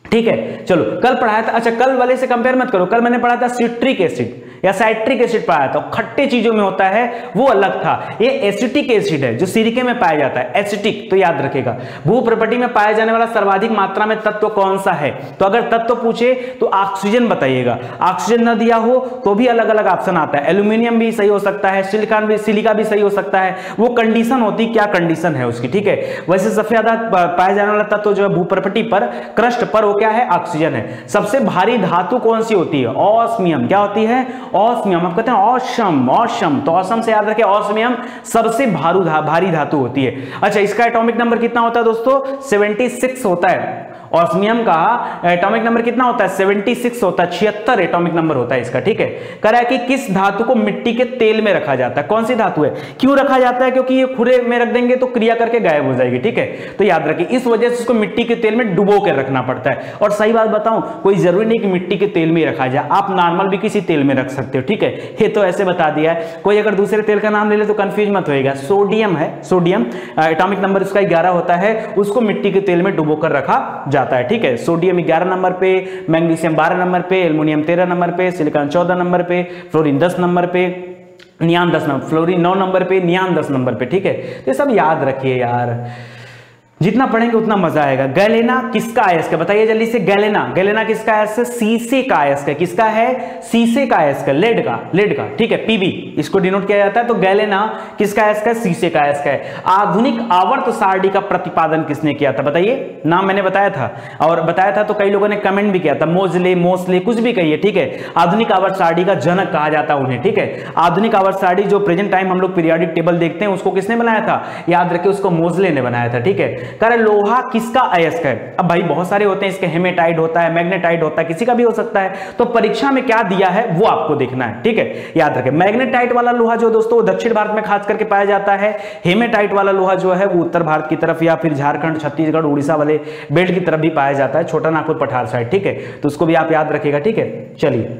ठीक है। चलो कल पढ़ाया था, अच्छा कल वाले से कंपेयर मत करो, कल मैंने पढ़ा था सिट्रिक एसिड या साइट्रिक एसिड पाया था, खट्टे चीजों में होता है वो अलग था। ये एसिटिक एसिड है जो सिरके में पाया जाता है, एसिटिक, तो याद रखेगा। भूप्रपटी में पाया जाने वाला सर्वाधिक मात्रा में तत्व कौन सा है, तो अगर तत्व पूछे तो ऑक्सीजन बताइएगा। ऑक्सीजन न दिया हो तो भी अलग अलग ऑप्शन आता है, एल्यूमिनियम भी सही हो सकता है, सिलिका भी सही हो सकता है, वो कंडीशन होती, क्या कंडीशन है उसकी, ठीक है। वैसे सबसे ज्यादा पाया जाने वाला तत्व जो है भूप्रपटी पर, क्रस्ट पर, वो क्या है, ऑक्सीजन है। सबसे भारी धातु कौन सी होती है, ऑस्मियम, क्या होती है, ऑस्मियम। आप कहते हैं ऑसम, तो ऑसम से याद रखें, ऑस्मियम सबसे भारी धातु होती है। अच्छा इसका एटॉमिक नंबर कितना होता है दोस्तों, 76 होता है। ऑस्मियम का एटॉमिक नंबर कितना होता है, 76 होता है, 76 एटॉमिक नंबर होता है इसका, ठीक है। कह रहा है कि किस धातु को मिट्टी के तेल में रखा जाता है, कौन सी धातु है, क्यों रखा जाता है, क्योंकि ये खुरे में रख देंगे तो क्रिया करके गायब हो जाएगी, ठीक है। तो याद रखिए इस वजह से इसको मिट्टी के तेल में डुबो कर रखना पड़ता है। और सही बात बताऊं, कोई जरूरी नहीं कि मिट्टी के तेल में ही रखा जाए, आप नॉर्मल भी किसी तेल में रख सकते हो, ठीक है। ये तो ऐसे बता दिया है, कोई अगर दूसरे तेल का नाम ले ले तो कंफ्यूज मत होएगा। सोडियम है, सोडियम एटॉमिक नंबर उसका 11 होता है, उसको मिट्टी के तेल में डुबो कर रखा जाता है, ठीक है। सोडियम 11 नंबर पे, मैग्नीशियम 12 नंबर पे, एल्युमिनियम 13 नंबर पे, सिलिकॉन 14 नंबर पे, फ्लोरीन 10 नंबर पे, नियान 10 नंबर, फ्लोरीन 9 नंबर पे, नियान 10 नंबर पे, ठीक है। तो सब याद रखिए यार, जितना पढ़ेंगे उतना मजा आएगा। गैलेना किसका अयस्क है, बताइए जल्दी से। गैलेना किसका अयस्क है, शीशे का अयस्क है। किसका है, शीशे का अयस्क है, लेड का, ठीक है, पीबी इसको डिनोट किया जाता है। तो गैलेना किसका अयस्क है, शीशे का अयस्क है। आधुनिक आवर्त सारणी का प्रतिपादन किसने किया था, बताइए, नाम मैंने बताया था, और बताया था तो कई लोगों ने कमेंट भी किया था, मोस्ले कुछ भी कहिए, ठीक है। आधुनिक आवर्त सारणी का जनक कहा जाता है उन्हें, ठीक है। आधुनिक आवर्त सारणी जो प्रेजेंट टाइम हम लोग पीरियोडिक टेबल देखते हैं, उसको किसने बनाया था, याद रखिए उसको मोस्ले ने बनाया था, ठीक है। करे लोहा किसका अयस्क है, अब भाई बहुत सारे होते हैं, इसके हेमेटाइट होता है, मैग्नेटाइट होता है, किसी का भी हो सकता है। तो परीक्षा में क्या दिया है वो आपको देखना है, ठीक है, याद रखें। मैग्नेटाइट वाला लोहा जो दोस्तों दक्षिण भारत में खास करके पाया जाता है, हेमेटाइट वाला लोहा जो है वो उत्तर भारत की तरफ या फिर झारखंड, छत्तीसगढ़, उड़ीसा वाले बेल्ट की तरफ भी पाया जाता है, छोटा नागपुर, पठार साइड, ठीक है। तो उसको भी आप याद रखिएगा, ठीक है। चलिए,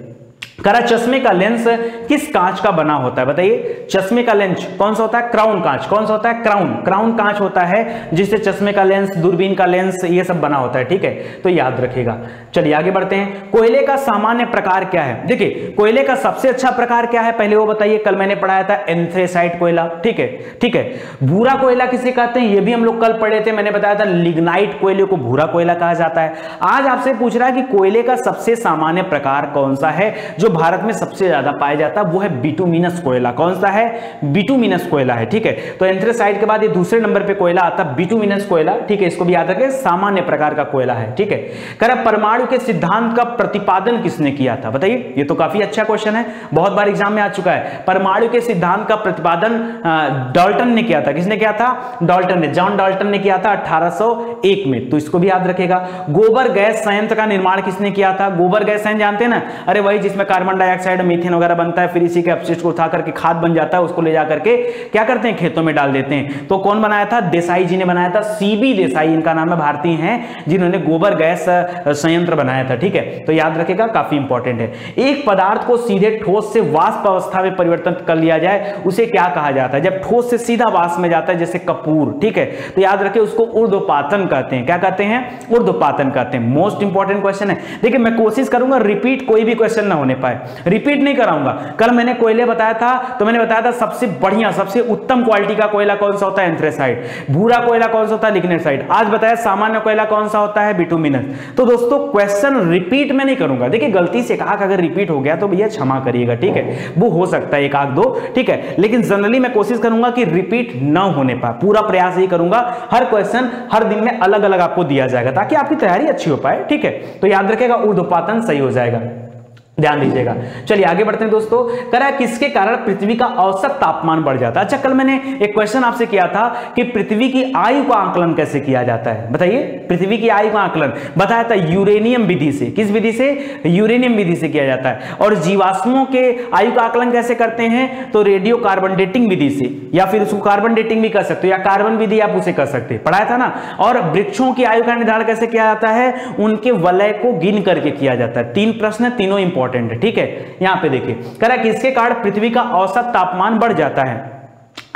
करा चश्मे का लेंस किस कांच का बना होता है, बताइए। चश्मे का लेंस कौन सा होता है, क्राउन कांच। कौन सा होता है, क्राउन कांच होता है, जिससे चश्मे का लेंस, दूरबीन का लेंस, ये सब बना होता है, ठीक है। तो याद रखिएगा। चलिए आगे बढ़ते हैं। कोयले का सामान्य प्रकार क्या है, देखिए कोयले का सबसे अच्छा प्रकार क्या है पहले वो बताइए। कल मैंने पढ़ाया था एंथ्रेसाइट कोयला, ठीक है। भूरा कोयला किसे कहते हैं, ये भी हम लोग कल पढ़े थे, मैंने बताया था लिग्नाइट कोयले को भूरा कोयला कहा जाता है। आज आपसे पूछ रहा है कि कोयले का सबसे सामान्य प्रकार कौन सा है, जो भारत में सबसे ज्यादा पाया जाता है, वो है बिटुमिनस कोयला। कौन सा है, बिटुमिनस कोयला है, ठीक है। तो एंथ्रेसाइट के बाद ये दूसरे नंबर पे कोयला आता है बिटुमिनस कोयला, ठीक है। इसको भी याद रखें, सामान्य प्रकार का कोयला है, ठीक है। कह रहा परमाणु के सिद्धांत का प्रतिपादन किसने किया था, बताइए। ये तो काफी अच्छा क्वेश्चन है, बहुत बार एग्जाम में आ चुका है। परमाणु के सिद्धांत का प्रतिपादन डाल्टन ने किया था। किसने किया था, डाल्टन ने, जॉन डाल्टन ने किया था 1801 में। तो इसको भी याद रखेगा। गोबर गैस संयंत्र का निर्माण किसने किया था, गोबर गैस संयंत्र जानते हैं ना, अरे वही जिसमें कार्बन डाइऑक्साइड, मीथेन वगैरह बनता है, फिर इसी के अपशिष्ट को उठा करके खाद बन जाता है, उसको ले जाकर के क्या करते हैं, खेतों में डाल देते हैं। तो कौन बनाया था, देसाई जी ने बनाया था, सीबी देसाई इनका नाम है, भारतीय हैं जिन्होंने गोबर गैस संयंत्र बनाया था, ठीक है। तो याद रखेगा, काफी इंपॉर्टेंट है। एक पदार्थ को सीधे ठोस से वाष्प अवस्था में परिवर्तन कर लिया जाए उसे क्या कहा जाता है, जब ठोस से सीधा वाष्प में जाता है, जैसे कपूर, ठीक है। तो याद रखिए उसको ऊर्ध्वपातन कहते हैं। क्या कहते हैं, ऊर्ध्वपातन कहते हैं। मोस्ट इंपॉर्टेंट क्वेश्चन है। देखिए मैं कोशिश करूंगा रिपीट कोई भी क्वेश्चन ना होने पाए। रिपीट नहीं कराऊंगा। कल मैंने कोयले बताया था तो मैंने बताया था सबसे बढ़िया सबसे उत्तम क्वालिटी का कोयला कौन सा होता है, एंथ्रेसाइट। भूरा कोयला कौन सा होता है, लिग्नाइट। आज बताया सामान्य कोयला कौन सा होता है, बिटुमिनस। तो दोस्तों क्वेश्चन रिपीट में नहीं करूंगा। देखिए गलती से कहा अगर रिपीट हो गया तो भैया क्षमा करिएगा, ठीक है, वो हो सकता है एक आध दो, ठीक है, लेकिन जनरली मैं कोशिश करूंगा कि रिपीट ना होने पाए। पूरा प्रयास यही करूंगा, हर क्वेश्चन हर दिन में अलग अलग आपको दिया जाएगा ताकि आपकी तैयारी अच्छी हो पाए, ठीक है। तो याद रखिएगा ऊर्ध्वपातन सही हो जाएगा, ध्यान दीजिएगा। चलिए आगे बढ़ते हैं दोस्तों। करा किसके कारण पृथ्वी का औसत तापमान बढ़ जाता है। अच्छा कल मैंने एक क्वेश्चन आपसे किया था कि पृथ्वी की आयु का आकलन कैसे किया जाता है, बताइए। पृथ्वी की आयु का आकलन बताया था यूरेनियम विधि से। किस विधि से, यूरेनियम विधि से किया जाता है। और जीवाश्मों के आयु का आकलन कैसे करते हैं, तो रेडियो कार्बन डेटिंग विधि से, या फिर उसको कार्बन डेटिंग भी कर सकते हो, या कार्बन विधि आप उसे कर सकते हैं, पढ़ाया था ना। और वृक्षों की आयु का निर्धारण कैसे किया जाता है, उनके वलय को गिन करके किया जाता है। 3 प्रश्न है, तीनों इंपॉर्टेंट है, ठीक है। यहां पे देखिए करा किसके कारण पृथ्वी का औसत तापमान बढ़ जाता है।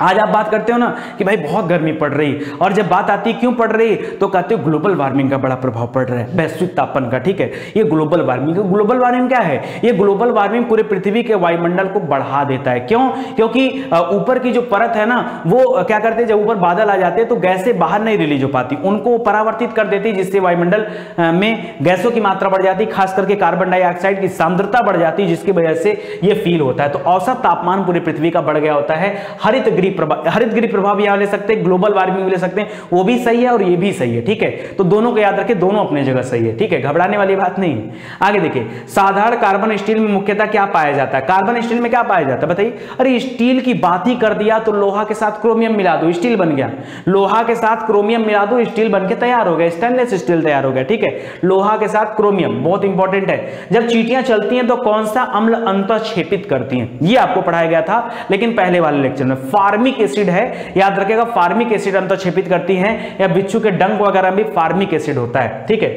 आज आप बात करते हो ना कि भाई बहुत गर्मी पड़ रही, और जब बात आती है क्यों पड़ रही, तो कहते हो ग्लोबल वार्मिंग का बड़ा प्रभाव पड़ रहा है, वैश्विक तापन का, ठीक है। ये ग्लोबल वार्मिंग, ग्लोबल वार्मिंग क्या है, ये ग्लोबल वार्मिंग पूरे पृथ्वी के वायुमंडल को बढ़ा देता है। क्यों, क्योंकि ऊपर की जो परत है ना वो क्या करते हैं, जब ऊपर बादल आ जाते हैं तो गैसें बाहर नहीं रिलीज हो पाती, उनको परावर्तित कर देती, जिससे वायुमंडल में गैसों की मात्रा बढ़ जाती, खास करके कार्बन डाइऑक्साइड की सांद्रता बढ़ जाती, जिसकी वजह से ये फील होता है। तो औसत तापमान पूरी पृथ्वी का बढ़ गया होता है। हरित गृह प्रभाव यहां ले सकते हैं, ग्लोबल वार्मिंग ले सकते हैं, वो भी सही है और ये भी सही है, ठीक है। तो दोनों को याद रखें, दोनों अपने जगह सही है, ठीक है, घबराने वाली बात नहीं है। आगे देखिए साधारण कार्बन स्टील में मुख्यतः क्या पाया जाता है। कार्बन स्टील में क्या पाया जाता है बताइए। अरे स्टील की बात ही कर दिया तो लोहा के साथ क्रोमियम मिला दो, स्टील बन गया। लोहा के साथ क्रोमियम मिला दो, स्टील बनके तैयार हो गया, स्टेनलेस स्टील तैयार हो गया, ठीक है। लोहा के साथ क्रोमियम बहुत इंपॉर्टेंट है। जब चींटियां चलती हैं तो कौन सा अम्ल अंतःक्षेपित करती हैं, ये आपको पढ़ाया गया था लेकिन पहले वाले लेक्चर में। फार्मिक एसिड है, याद रखिएगा, फार्मिक एसिड अंतःक्षेपित करती हैं, या बिच्छू के डंक वगैरह भी फार्मिक एसिड होता है, ठीक है।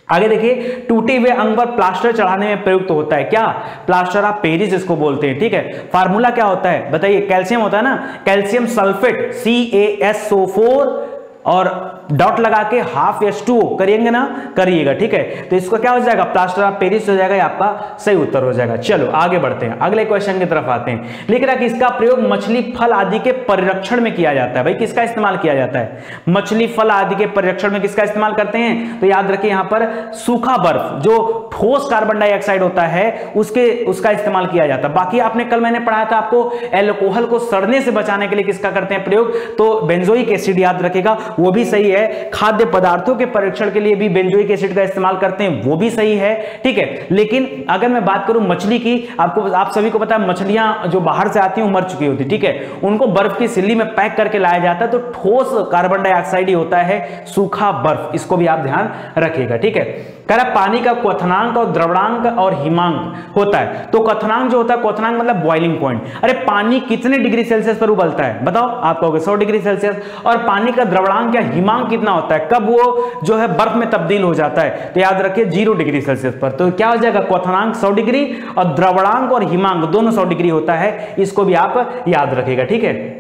आगे देखिए टूटे हुए अंग पर प्लास्टर चढ़ाने में प्रयुक्त होता है क्या, प्लास्टर ऑफ पेरिस इसको बोलते हैं, ठीक है। फार्मूला क्या होता है बताइए, कैल्शियम होता है ना, कैल्शियम सल्फेट CaSO4 और डॉट लगा के ½ करिएंगे ना, करिएगा, ठीक है। तो इसको क्या हो जाएगा, प्लास्टर ऑफ पेरिस हो जाएगा, आपका सही उत्तर हो जाएगा। चलो आगे बढ़ते हैं, अगले क्वेश्चन की तरफ आते हैं। लिख रहा है कि इसका प्रयोग मछली फल आदि के परिरक्षण में किया जाता है। भाई किसका इस्तेमाल किया जाता है, मछली फल आदि के परिरक्षण में किसका इस्तेमाल करते हैं, तो याद रखिए यहां पर सूखा बर्फ, जो ठोस कार्बन डाइऑक्साइड होता है उसका इस्तेमाल किया जाता है। बाकी आपने कल मैंने पढ़ाया था आपको एल्कोहल को सड़ने से बचाने के लिए किसका करते हैं प्रयोग, तो बेंजोइक एसिड, याद रखेगा, वो भी सही है। खाद्य पदार्थों के परीक्षण के लिए भी बेंजोइक एसिड का इस्तेमाल करते हैं, वो भी सही है, ठीक है। लेकिन अगर मैं बात करूं मछली की, आप सभी को पता है मछलियां जो बाहर से आती हैं मर चुकी होती, ठीक है, उनको बर्फ की सिल्ली में पैक करके लाया जाता है, तो ठोस कार्बन डाइऑक्साइड ही होता है सूखा बर्फ, इसको भी आप ध्यान रखिएगा, ठीक है। कह रहा पानी का क्वथनांक और द्रवणांक और हिमांक होता है। तो क्वथनांक जो होता है, क्वथनांक मतलब बॉइलिंग पॉइंट। अरे पानी कितने डिग्री सेल्सियस पर उबलता है बताओ, आप कहोगे 100 डिग्री सेल्सियस। और पानी का द्रवणांक या हिमांक कितना होता है, कब वो जो है बर्फ में तब्दील हो जाता है, तो याद रखिए 0 डिग्री सेल्सियस पर। तो क्या हो जाएगा, क्वथनांक 100 डिग्री और द्रवणांक और हिमांक दोनों 100 डिग्री होता है, इसको भी आप याद रखिएगा, ठीक है।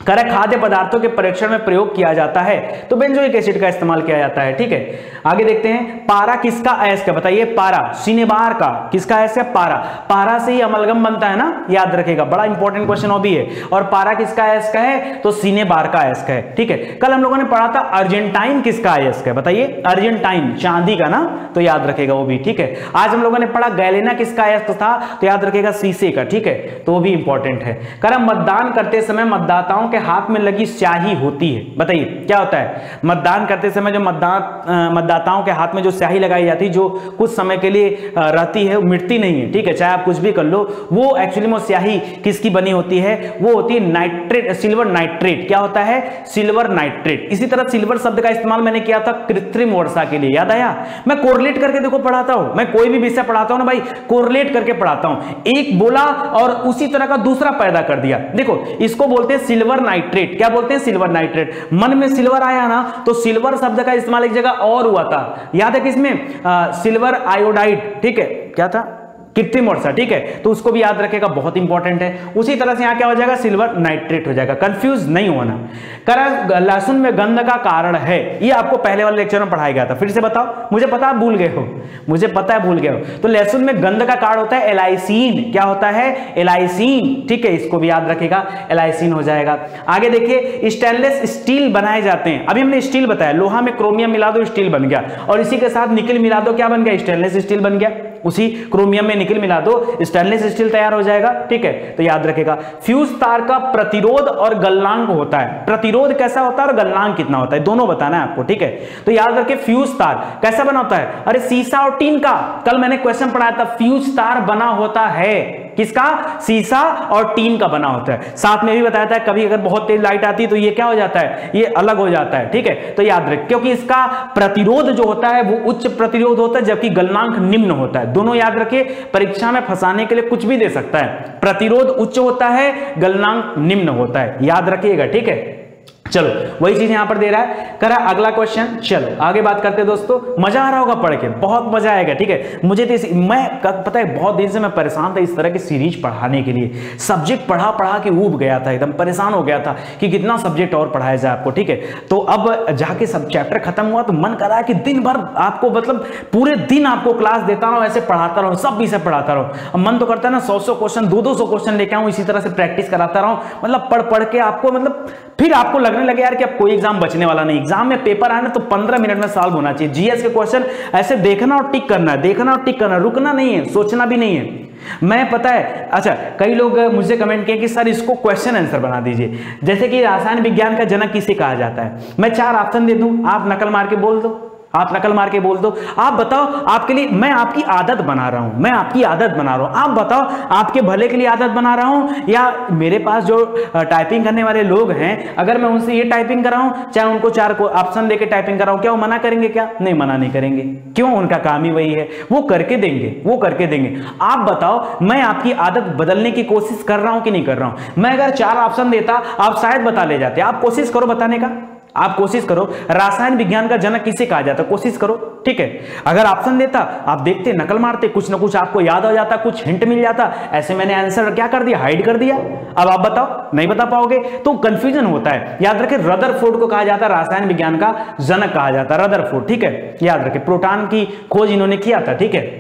करें खाद्य पदार्थों के परीक्षण में प्रयोग किया जाता है, तो बेंजोइक एसिड का इस्तेमाल किया जाता है, ठीक है। आगे देखते हैं पारा किसका अयस्क है बताइए, पारा सिनेबार का किसका अयस्क है, पारा। पारा से ही अमलगम बनता है ना, याद रखेगा, बड़ा इंपॉर्टेंट क्वेश्चन भी है। और पारा किसका अयस्क है, तो सिनेबार का अयस्क है, ठीक है। कल हम लोगों ने पढ़ा था अर्जेंटाइन किसका अयस्क है बताइए, अर्जेंटाइन चांदी का ना, तो याद रखेगा वो भी, ठीक है। आज हम लोगों ने पढ़ा गैलेना किसका अयस्क था, तो याद रखेगा शीशे का, ठीक है, तो वो भी इंपॉर्टेंट है। कारण मतदान करते समय मतदाताओं के हाथ में लगी स्याही होती है, बताइए क्या होता है, मतदान करते समय जो मतदाताओं के हाथ में जो स्याही लगाई जाती है, जो कुछ समय के लिए रहती है, मिटती नहीं है, ठीक है, चाहे आप कुछ भी कर लो, वो एक्चुअली में स्याही किसकी बनी होती है, वो होती है नाइट्रेट, सिल्वर नाइट्रेट। क्या होता है, सिल्वर नाइट्रेट। इसी तरह सिल्वर शब्द का इस्तेमाल मैंने किया था कृत्रिम वर्षा के लिए, याद आया। मैं कोरिलेट करके देखो पढ़ाता हूं, मैं कोई भी विषय पढ़ाता हूं ना भाई, कोरिलेट करके पढ़ाता हूं। एक बोला और उसी तरह का दूसरा पैदा कर दिया। देखो इसको बोलते हैं सिल्वर नाइट्रेट। क्या बोलते हैं, सिल्वर नाइट्रेट। मन में सिल्वर आया ना, तो सिल्वर शब्द का इस्तेमाल एक जगह और हुआ था, याद है किसमें, सिल्वर आयोडाइड, ठीक है, क्या था, कृत्रिम वर्षा, ठीक है, तो उसको भी याद रखेगा, बहुत इंपॉर्टेंट है। उसी तरह से यहाँ क्या हो जाएगा, सिल्वर नाइट्रेट हो जाएगा, कंफ्यूज नहीं होना। करा लहसुन में गंध का कारण है, ये आपको पहले वाले लेक्चर में पढ़ाया गया था, फिर से बताओ, मुझे पता है भूल गए हो, मुझे पता है भूल गए हो। तो लहसुन में गंध का कारण होता है एलाइसिन, क्या होता है, एलाइसिन, ठीक है, इसको भी याद रखेगा, एलाइसिन हो जाएगा। आगे देखिए, स्टेनलेस स्टील बनाए जाते हैं, अभी हमने स्टील बताया, लोहा में क्रोमियम मिला दो स्टील बन गया, और इसी के साथ निकल मिला दो, क्या बन गया, स्टेनलेस स्टील बन गया, उसी क्रोमियम में निकल मिला दो, स्टेनलेस स्टील तैयार हो जाएगा, ठीक है, तो याद रखेगा। फ्यूज तार का प्रतिरोध और गलनांक होता है, प्रतिरोध कैसा होता है और गलनांक कितना होता है, दोनों बताना है आपको, ठीक है, तो याद रखिए फ्यूज तार कैसा बना होता है, अरे शीशा और टीन का, कल मैंने क्वेश्चन पढ़ाया था, फ्यूज तार बना होता है किसका, शीशा और टीन का बना होता है। साथ में भी बताया था कभी अगर बहुत तेज लाइट आती है तो ये क्या हो जाता है, ये अलग हो जाता है, ठीक है, तो याद रख, क्योंकि इसका प्रतिरोध जो होता है वो उच्च प्रतिरोध होता है, जबकि गलनांक निम्न होता है। दोनों याद रखिए, परीक्षा में फंसाने के लिए कुछ भी दे सकता है, प्रतिरोध उच्च होता है, गलनांक निम्न होता है, याद रखिएगा, ठीक है। चलो वही चीज यहां पर दे रहा है, करा अगला क्वेश्चन, चलो आगे बात करते हैं दोस्तों, मजा आ रहा होगा पढ़ के, बहुत मजा आएगा, ठीक है। मुझे तो मैं पता है बहुत दिन से मैं परेशान था इस तरह की सीरीज पढ़ाने के लिए, सब्जेक्ट पढ़ा पढ़ा के ऊब गया था, एकदम परेशान हो गया था कि कितना सब्जेक्ट और पढ़ाया जाए आपको, ठीक है। तो अब जाके सब चैप्टर खत्म हुआ तो मन कर रहा है कि दिन भर आपको, मतलब पूरे दिन आपको क्लास देता रहूं, ऐसे पढ़ाता रहूं, सब विषय पढ़ाता रहूं। मन तो करता है ना 100 क्वेश्चन 200 क्वेश्चन लेके आऊं, इसी तरह से प्रैक्टिस कराता रहूं, मतलब पढ़ पढ़ के आपको, मतलब फिर आपको लगने लगे यार कि अब कोई एग्जाम बचने वाला नहीं, एग्जाम में पेपर आए ना तो 15 मिनट में सॉल्व होना चाहिए। जीएस के क्वेश्चन ऐसे देखना और टिक करना है, देखना और टिक करना, रुकना नहीं है, सोचना भी नहीं है। मैं पता है, अच्छा कई लोग मुझे कमेंट किए कि सर इसको क्वेश्चन आंसर बना दीजिए, जैसे कि रसायन विज्ञान का जनक किसे कहा जाता है, मैं 4 ऑप्शन दे दूं, आप नकल मार के बोल दो, आप नकल मार के बोल दो, आप बताओ, आपके लिए मैं आपकी आदत बना रहा हूं, मैं आपकी आदत बना रहा हूं, आप बताओ आपके भले के लिए आदत बना रहा हूं, या मेरे पास जो टाइपिंग करने वाले लोग हैं अगर मैं उनसे ये टाइपिंग कराऊं, चाहे उनको 4 को ऑप्शन देके टाइपिंग कराऊं, क्या वो मना करेंगे, क्या नहीं, मना नहीं करेंगे, क्यों, उनका काम ही वही है, वो करके देंगे, वो करके देंगे। आप बताओ, मैं आपकी आदत बदलने की कोशिश कर रहा हूं कि नहीं कर रहा हूं। मैं अगर 4 ऑप्शन देता आप शायद बता ले जाते, आप कोशिश करो बताने का, आप कोशिश करो, रासायन विज्ञान का जनक किसे कहा जाता है, कोशिश करो, ठीक है। अगर ऑप्शन देता आप देखते, नकल मारते, कुछ ना कुछ आपको याद हो जाता, कुछ हिंट मिल जाता, ऐसे मैंने आंसर क्या कर दिया, हाइड कर दिया। अब आप बताओ, नहीं बता पाओगे तो कंफ्यूजन होता है। याद रखें, रदरफोर्ड को कहा जाता है रासायन विज्ञान का जनक कहा जाता है, रदरफोर्ड, ठीक है, याद रखें, प्रोटॉन की खोज इन्होंने किया था, ठीक है।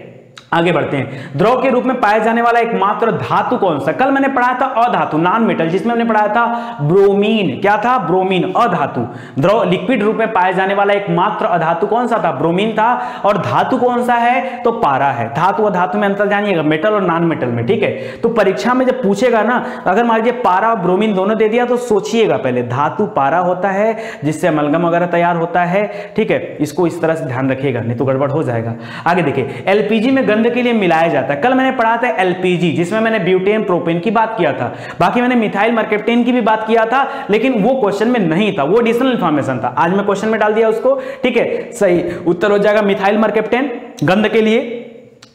आगे बढ़ते हैं, द्रव के रूप में पाया जाने वाला एकमात्र धातु कौन सा, कल मैंने पढ़ाया था अधातु, नॉन मेटल, जिसमें हमने पढ़ाया था ब्रोमीन, क्या था, ब्रोमीन, अधातु। द्रव लिक्विड रूप में पाया जाने वाला एकमात्र अधातु कौन सा था, ब्रोमीन था, और धातु कौन सा है, तो पारा है। धातु और धातु में अंतर जानिएगा, मेटल और नॉन मेटल में, ठीक है। तो परीक्षा में जब पूछेगा ना, अगर मान लीजिए पारा और ब्रोमीन दोनों दे दिया तो सोचिएगा पहले, धातु पारा होता है जिससे अमलगम वगैरह तैयार होता है, ठीक है, इसको इस तरह से ध्यान रखिएगा, नहीं तो गड़बड़ हो जाएगा। आगे देखिए, एलपीजी में के लिए मिलाया जाता है, कल मैंने पढ़ा था एलपीजी, जिसमें मैंने ब्यूटेन प्रोपेन की बात किया था, बाकी मैंने मिथाइल मर्केप्टेन की भी बात किया था, लेकिन वो क्वेश्चन में नहीं था, वो एडिशनल इंफॉर्मेशन था, आज मैं क्वेश्चन में डाल दिया उसको, ठीक है, सही उत्तर हो जाएगा मिथाइल मर्केप्टेन गंध के लिए,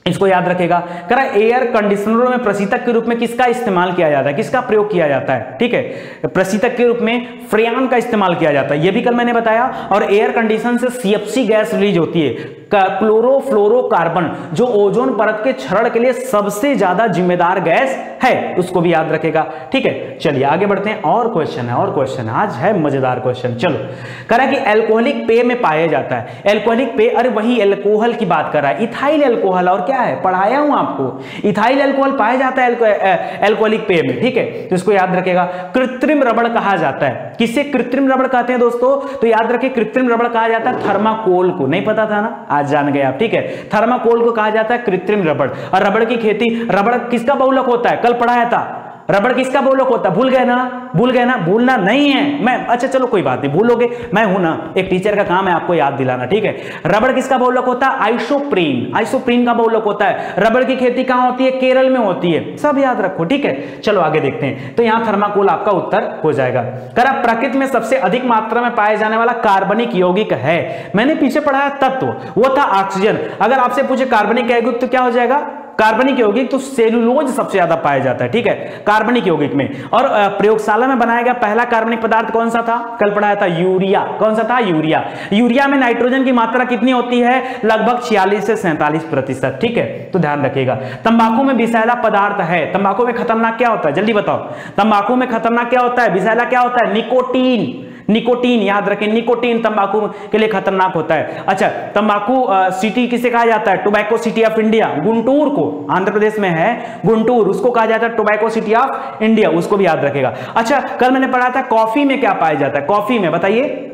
इसको याद रखेगा। करा एयर कंडीशनरों में प्रशीतक के रूप में किसका इस्तेमाल किया जाता है, किसका प्रयोग किया जाता है, ठीक है, प्रशीतक के रूप में फ्रेयन का इस्तेमाल किया जाता है, ये भी कल मैंने बताया। और एयर कंडीशन से सीएफसी गैस रिलीज होती है, क्लोरोफ्लोरोकार्बन, जो ओजोन परत के क्षरण के लिए सबसे ज्यादा जिम्मेदार गैस है, उसको भी याद रखेगा, ठीक है। चलिए आगे बढ़ते हैं, और क्वेश्चन है, और क्वेश्चन आज है मजेदार क्वेश्चन। चलो, करा कि एल्कोहलिक पेय में पाया जाता है, एल्कोहलिक पेय, अरे वही एल्कोहल की बात कर रहा है, इथाइल एल्कोहल, और क्या है, पढ़ाया हूं आपको, इथाइल एल्कोहल पाया जाता है एल्कोहलिक पेय में, ठीक है, तो इसको याद रखेगा। कृत्रिम रबड़ कहा जाता है, किसे कृत्रिम रबड़ कहते हैं दोस्तों, तो याद रखिए कृत्रिम रबड़ कहा जाता है थर्माकोल को, नहीं पता था ना, आज जान गए आप, ठीक है, थर्माकोल को कहा जाता है कृत्रिम रबड़। और रबड़ की खेती, रबड़ किसका बहुलक होता है, कल पढ़ाया था, रबड़ किसका बहुलक होता है, भूल गए ना, भूल गए ना, भूलना नहीं है, मैं, अच्छा चलो कोई बात नहीं, भूलोगे, मैं हूं ना, एक टीचर का काम है आपको याद दिलाना, ठीक है। रबड़ किसका बहुलक होता है, आइसोप्रीन, आइसोप्रीन का बहुलक होता है। रबड़ की खेती कहां होती है, केरल में होती है, सब याद रखो, ठीक है। चलो आगे देखते हैं, तो यहां थर्माकोल आपका उत्तर हो जाएगा। करा प्रकृति में सबसे अधिक मात्रा में पाया जाने वाला कार्बनिक यौगिक है, मैंने पीछे पढ़ाया तत्व, वो था ऑक्सीजन। अगर आपसे पूछे कार्बनिक यौगिक तो क्या हो जाएगा, कार्बनिक यौगिक तो सेलुलोज सबसे ज्यादा पाया जाता है, ठीक है, कार्बनिक यौगिक में। और प्रयोगशाला में बनाया गया पहला कार्बनिक पदार्थ कौन सा था? कल पढ़ाया था, यूरिया। कौन सा था? यूरिया। यूरिया में नाइट्रोजन की मात्रा कितनी होती है? लगभग 46 से 47%, ठीक है, तो ध्यान रखिएगा। तंबाकू में विषैला पदार्थ है। तंबाकू में खतरनाक क्या होता है? जल्दी बताओ, तंबाकू में खतरनाक क्या होता है? विषैला क्या होता है? निकोटीन। निकोटीन याद रखें, निकोटीन तंबाकू के लिए खतरनाक होता है। अच्छा, तंबाकू सिटी किसे कहा जाता है? Tobacco city of India. Guntur को, आंध्र प्रदेश में है गुंटूर, उसको कहा जाता है टोबैको सिटी ऑफ इंडिया, उसको भी याद रखेगा। अच्छा, कल मैंने पढ़ा था कॉफी में क्या पाया जाता है? कॉफी में बताइए,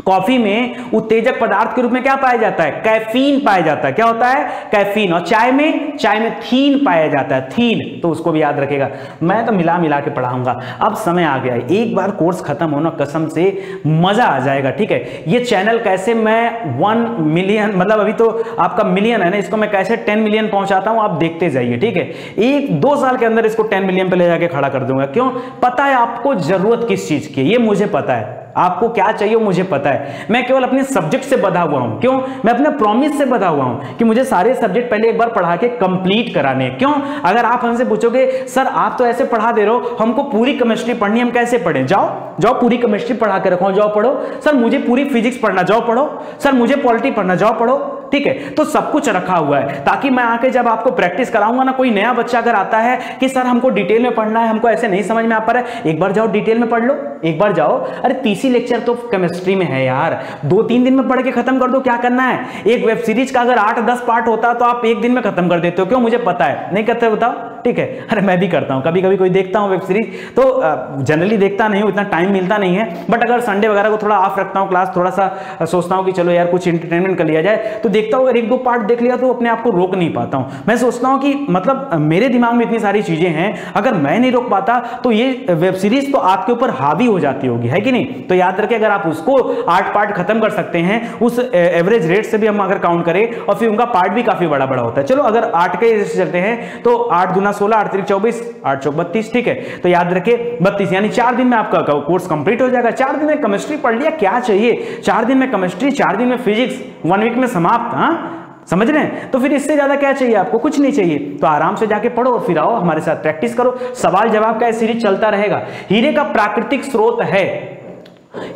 कॉफी में उत्तेजक पदार्थ के रूप में क्या पाया जाता है? कैफीन पाया जाता है। क्या होता है? कैफीन। और चाय में थीन पाया जाता है, थीन, तो उसको भी याद रखेगा। मैं तो मिला मिला के पढ़ाऊंगा। अब समय आ गया है, एक बार कोर्स खत्म होना कसम से मजा आ जाएगा, ठीक है। ये चैनल कैसे मैं 1 मिलियन, मतलब अभी तो आपका मिलियन है ना, इसको मैं कैसे 10 मिलियन पहुंचाता हूं आप देखते जाइए, ठीक है। 1-2 साल के अंदर इसको 10 मिलियन पे ले जाके खड़ा कर दूंगा। क्यों? पता है आपको जरूरत किस चीज की है, ये मुझे पता है। आपको क्या चाहिए मुझे पता है। मैं केवल अपने सब्जेक्ट से बधा हुआ हूं। क्यों? मैं अपने प्रॉमिस से बधा हुआ हूं कि मुझे सारे सब्जेक्ट पहले एक बार पढ़ा के कंप्लीट कराने। क्यों? अगर आप हमसे पूछोगे सर आप तो ऐसे पढ़ा दे रहे हो, हमको पूरी केमिस्ट्री पढ़नी, हम कैसे पढ़ें? जाओ पूरी केमिस्ट्री पढ़ा के रखो, जाओ पढ़ो। सर मुझे पूरी फिजिक्स पढ़ना, जाओ पढ़ो। सर मुझे पॉलिटी पढ़ना, जाओ पढ़ो, ठीक है। तो सब कुछ रखा हुआ है ताकि मैं आके जब आपको प्रैक्टिस कराऊंगा ना, कोई नया बच्चा अगर आता है कि सर हमको डिटेल में पढ़ना है, हमको ऐसे नहीं समझ में आ पा रहा है, एक बार जाओ डिटेल में पढ़ लो, एक बार जाओ। अरे 30 लेक्चर तो केमिस्ट्री में है यार, 2-3 दिन में पढ़ के खत्म कर दो, क्या करना है? एक वेब सीरीज का अगर 8-10 पार्ट होता तो आप एक दिन में खत्म कर देते हो। क्यों? मुझे पता है। नहीं करते बताओ, ठीक है। अरे मैं भी करता हूं, कभी कभी कोई देखता हूं वेब सीरीज, तो जनरली देखता नहीं हूं, इतना टाइम मिलता नहीं है, बट अगर संडे वगैरह को थोड़ा ऑफ रखता हूं क्लास, थोड़ा सा सोचता हूं कि चलो यार कुछ एंटरटेनमेंट कर लिया जाए, तो देखता हूं। अगर 1-2 पार्ट देख लिया तो अपने आप को रोक नहीं पाता हूं। मैं सोचता हूं कि मतलब मेरे दिमाग में इतनी सारी चीजें हैं, अगर मैं नहीं रोक पाता तो ये वेब सीरीज तो आपके ऊपर हावी हो जाती होगी, है कि नहीं? तो याद रखें, अगर आप उसको 8 पार्ट खत्म कर सकते हैं उस एवरेज रेट से भी हम अगर काउंट करें, और फिर उनका पार्ट भी काफी बड़ा बड़ा होता है। चलो अगर 8 के जैसे चलते हैं तो 8 दूना 16, 8 3 24, 8 चौक 32, ठीक है। तो याद रखिए 32, यानी 4 दिन में आपका कोर्स कंप्लीट हो जाएगा। 4 दिन में केमिस्ट्री पढ़ लिया, क्या चाहिए? 4 दिन में केमिस्ट्री, 4 दिन में फिजिक्स, 1 वीक में समाप्त। हाँ, समझ रहे हैं? तो फिर इससे ज्यादा क्या चाहिए आपको? कुछ नहीं चाहिए। तो आराम से जाके पढ़ो और फिर आओ हमारे साथ प्रैक्टिस करो। सवाल जवाब का सीरीज चलता रहेगा। हीरे का प्राकृतिक स्रोत है,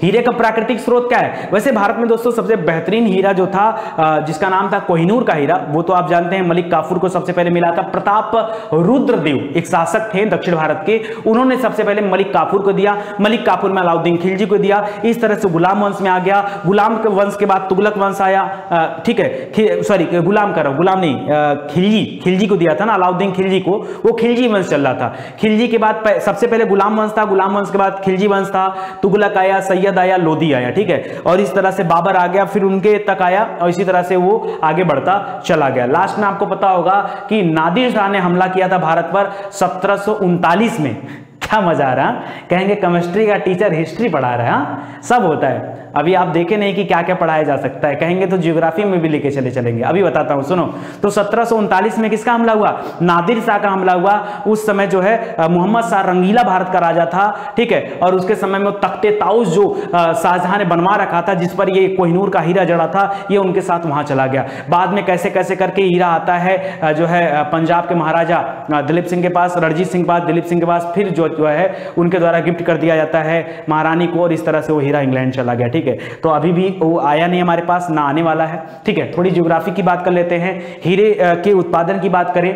हीरे का प्राकृतिक स्रोत क्या है? वैसे भारत में दोस्तों सबसे बेहतरीन हीरा जो था, जिसका नाम था कोहिनूर का हीरा, वो तो आप जानते हैं मलिक काफूर को सबसे पहले मिला था। प्रताप रुद्रदेव एक शासक थे दक्षिण भारत के, उन्होंने सबसे पहले मलिक काफूर को दिया। मलिक काफूर में अलाउद्दीन खिलजी को दिया। इस तरह से गुलाम वंश में आ गया। गुलाम के वंश के बाद तुगलक वंश आया, ठीक है, सॉरी गुलाम नहीं, खिलजी को दिया था ना अलाउद्दीन खिलजी को, वो खिलजी वंश चल रहा था। खिलजी के बाद सबसे पहले गुलाम वंश था, गुलाम वंश के बाद खिलजी वंश था, तुगलक आया, सैयद आया, लोधी आया, ठीक है। और इस तरह से बाबर आ गया, फिर उनके तक आया, और इसी तरह से वो आगे बढ़ता चला गया। लास्ट में आपको पता होगा कि नादिर शाह ने हमला किया था भारत पर 1739 में। क्या मजा आ रहा है? कहेंगे केमिस्ट्री का टीचर हिस्ट्री पढ़ा रहा है। सब होता है। अभी आप देखे नहीं कि क्या क्या पढ़ाया जा सकता है, कहेंगे तो ज्योग्राफी में भी लेके चलेंगे। अभी बताता हूं, सुनो। तो 1739 में किसका हमला हुआ? नादिर शाह का हमला हुआ। उस समय जो है मोहम्मद शाह रंगीला भारत का राजा था, ठीक है। और उसके समय में तख्ते ताउस जो शाहजहां ने बनवा रखा था, जिस पर ये कोहिनूर का हीरा जड़ा था, ये उनके साथ वहां चला गया। बाद में कैसे कैसे करके हीरा आता है जो है पंजाब के महाराजा दिलीप सिंह के पास, रणजीत सिंह के पास, दिलीप सिंह के पास, फिर जो है उनके द्वारा गिफ्ट कर दिया जाता है महारानी को, और इस तरह से वो हीरा इंग्लैंड चला गया, ठीक है। तो अभी भी वो आया नहीं हमारे पास, ना आने वाला है, ठीक है। थोड़ी ज्योग्राफी की बात कर लेते हैं। हीरे के उत्पादन की बात करें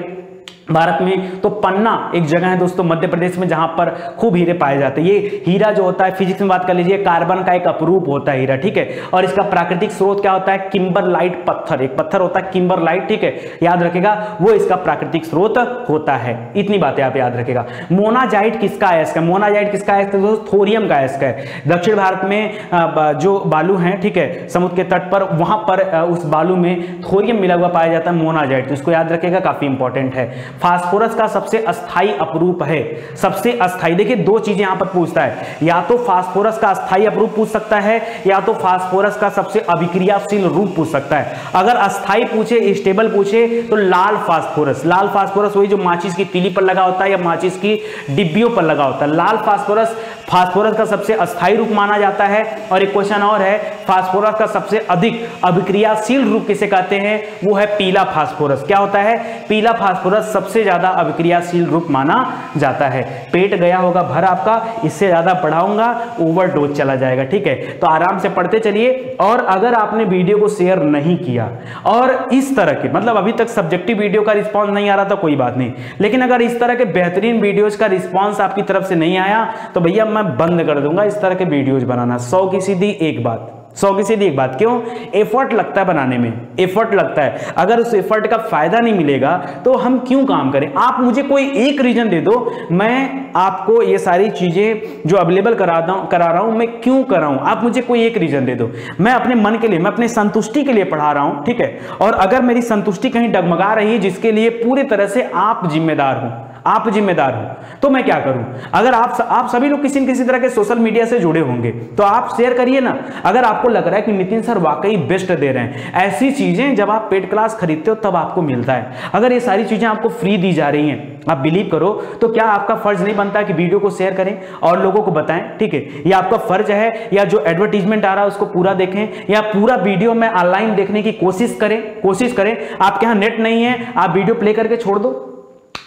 भारत में, तो पन्ना एक जगह है दोस्तों मध्य प्रदेश में, जहां पर खूब हीरे पाए जाते हैं। ये हीरा जो होता है, फिजिक्स में बात कर लीजिए, कार्बन का एक अपरूप होता है हीरा, ठीक है। और इसका प्राकृतिक स्रोत क्या होता है? किम्बरलाइट पत्थर, एक पत्थर होता है किम्बरलाइट, ठीक है, याद रखेगा, वो इसका प्राकृतिक स्रोत होता है। इतनी बातें आप याद रखेगा। मोनाजाइट किसका अयस्क है? मोनाजाइट किसका अयस्क है दोस्तों? थोरियम का अयस्क है। दक्षिण भारत में जो बालू है, ठीक है, समुद्र के तट पर, वहां पर उस बालू में थोरियम मिला हुआ पाया जाता है, मोनाजाइट, तो इसको याद रखेगा, काफी इंपॉर्टेंट है। फास्फोरस का सबसे अस्थाई अपरूप है, सबसे अस्थाई। देखिए 2 चीजें यहां पर पूछता है, या तो फास्फोरस का अस्थाई अपरूप पूछ सकता है, या तो फास्फोरस का सबसे अभिक्रियाशील रूप पूछ सकता है। अगर अस्थाई पूछे, स्टेबल पूछे, तो लाल फास्फोरस, लाल फास्फोरस वही जो माचिस की तीली पर लगा होता है या माचिस की डिब्बियों पर लगा होता है। लाल फास्फोरस फास्फोरस का सबसे अस्थाई रूप माना जाता है। और एक क्वेश्चन और है फास्फोरस का सबसे अधिक अभिक्रियाशील रूप किसे कहते हैं, वो है पीला फास्फोरस। क्या होता है, पीला फास्फोरस सबसे ज्यादा अभिक्रियाशील रूप माना जाता है। पेट गया होगा भर आपका, इससे ज्यादा पढ़ाऊंगा ओवरडोज चला जाएगा, ठीक है। तो आराम से पढ़ते चलिए। और अगर आपने वीडियो को शेयर नहीं किया और इस तरह के मतलब अभी तक सब्जेक्टिव वीडियो का रिस्पांस नहीं आ रहा था, कोई बात नहीं, लेकिन अगर इस तरह के बेहतरीन वीडियोस का रिस्पांस आपकी तरफ से नहीं आया तो भैया मैं बंद कर दूंगा इस तरह के वीडियोस बनाना। 100 की सीधी एक बात, 100 की सीधी एक बात। क्यों? एफर्ट लगता है बनाने में, एफर्ट लगता है। अगर उस एफर्ट का फायदा नहीं मिलेगा तो हम क्यों काम करें। आप मुझे कोई एक रीजन दे दो, मैं आपको ये सारी चीजें जो अवेलेबल करा रहा हूं, मैं क्यों कर रहा हूं। आप मुझे कोई एक रीजन दे दो। मैं अपने मन के लिए, मैं अपने संतुष्टि के लिए पढ़ा रहा हूं, ठीक है। और अगर मेरी संतुष्टि कहीं डगमगा रही है, जिसके लिए पूरी तरह से आप जिम्मेदार हो, आप जिम्मेदार हो, तो मैं क्या करूं। अगर आप सभी लोग किसी न किसी तरह के सोशल मीडिया से जुड़े होंगे तो आप शेयर करिए ना। अगर आपको लग रहा है कि नितिन सर वाकई बेस्ट दे रहे हैं, ऐसी चीजें जब आप पेड क्लास खरीदते हो तब आपको मिलता है। अगर ये सारी चीजें आपको फ्री दी जा रही हैं, आप बिलीव करो, तो क्या आपका फर्ज नहीं बनता कि वीडियो को शेयर करें और लोगों को बताएं, ठीक है। ये आपका फर्ज है, या जो एडवर्टीजमेंट आ रहा है उसको पूरा देखें, या पूरा वीडियो में ऑनलाइन देखने की कोशिश करें। आपके यहां नेट नहीं है, आप वीडियो प्ले करके छोड़ दो,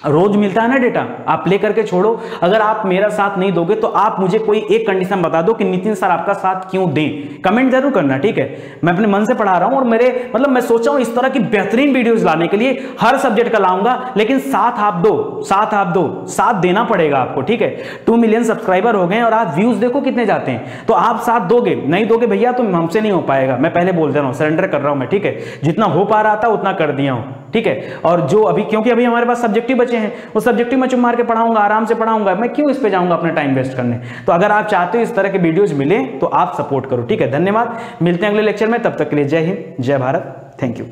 रोज मिलता है ना डेटा, आप प्ले करके छोड़ो। अगर आप मेरा साथ नहीं दोगे तो आप मुझे कोई एक कंडीशन बता दो कि नितिन सर आपका साथ क्यों दें, कमेंट जरूर करना, ठीक है। मैं अपने मन से पढ़ा रहा हूं और मैं सोचा हूं इस तरह की बेहतरीन वीडियोस लाने के लिए, हर सब्जेक्ट का लाऊंगा, लेकिन साथ आप दो, साथ देना पड़ेगा आपको, ठीक है। 2 मिलियन सब्सक्राइबर हो गए और आप व्यूज देखो कितने जाते हैं, तो आप साथ दोगे, नहीं दोगे भैया तो हमसे नहीं हो पाएगा। मैं पहले बोल दे रहा हूं, सरेंडर कर रहा हूं मैं, ठीक है। जितना हो पा रहा था उतना कर दिया हूं, ठीक है। और जो अभी, क्योंकि अभी हमारे पास सब्जेक्टिव बचे हैं, वो सब्जेक्टिव में चुम मार के पढ़ाऊंगा, आराम से पढ़ाऊंगा, मैं क्यों इस पे जाऊंगा अपना टाइम वेस्ट करने। तो अगर आप चाहते हो इस तरह के वीडियोस मिले तो आप सपोर्ट करो, ठीक है। धन्यवाद, मिलते हैं अगले लेक्चर में, तब तक के लिए जय हिंद, जय भारत, थैंक यू।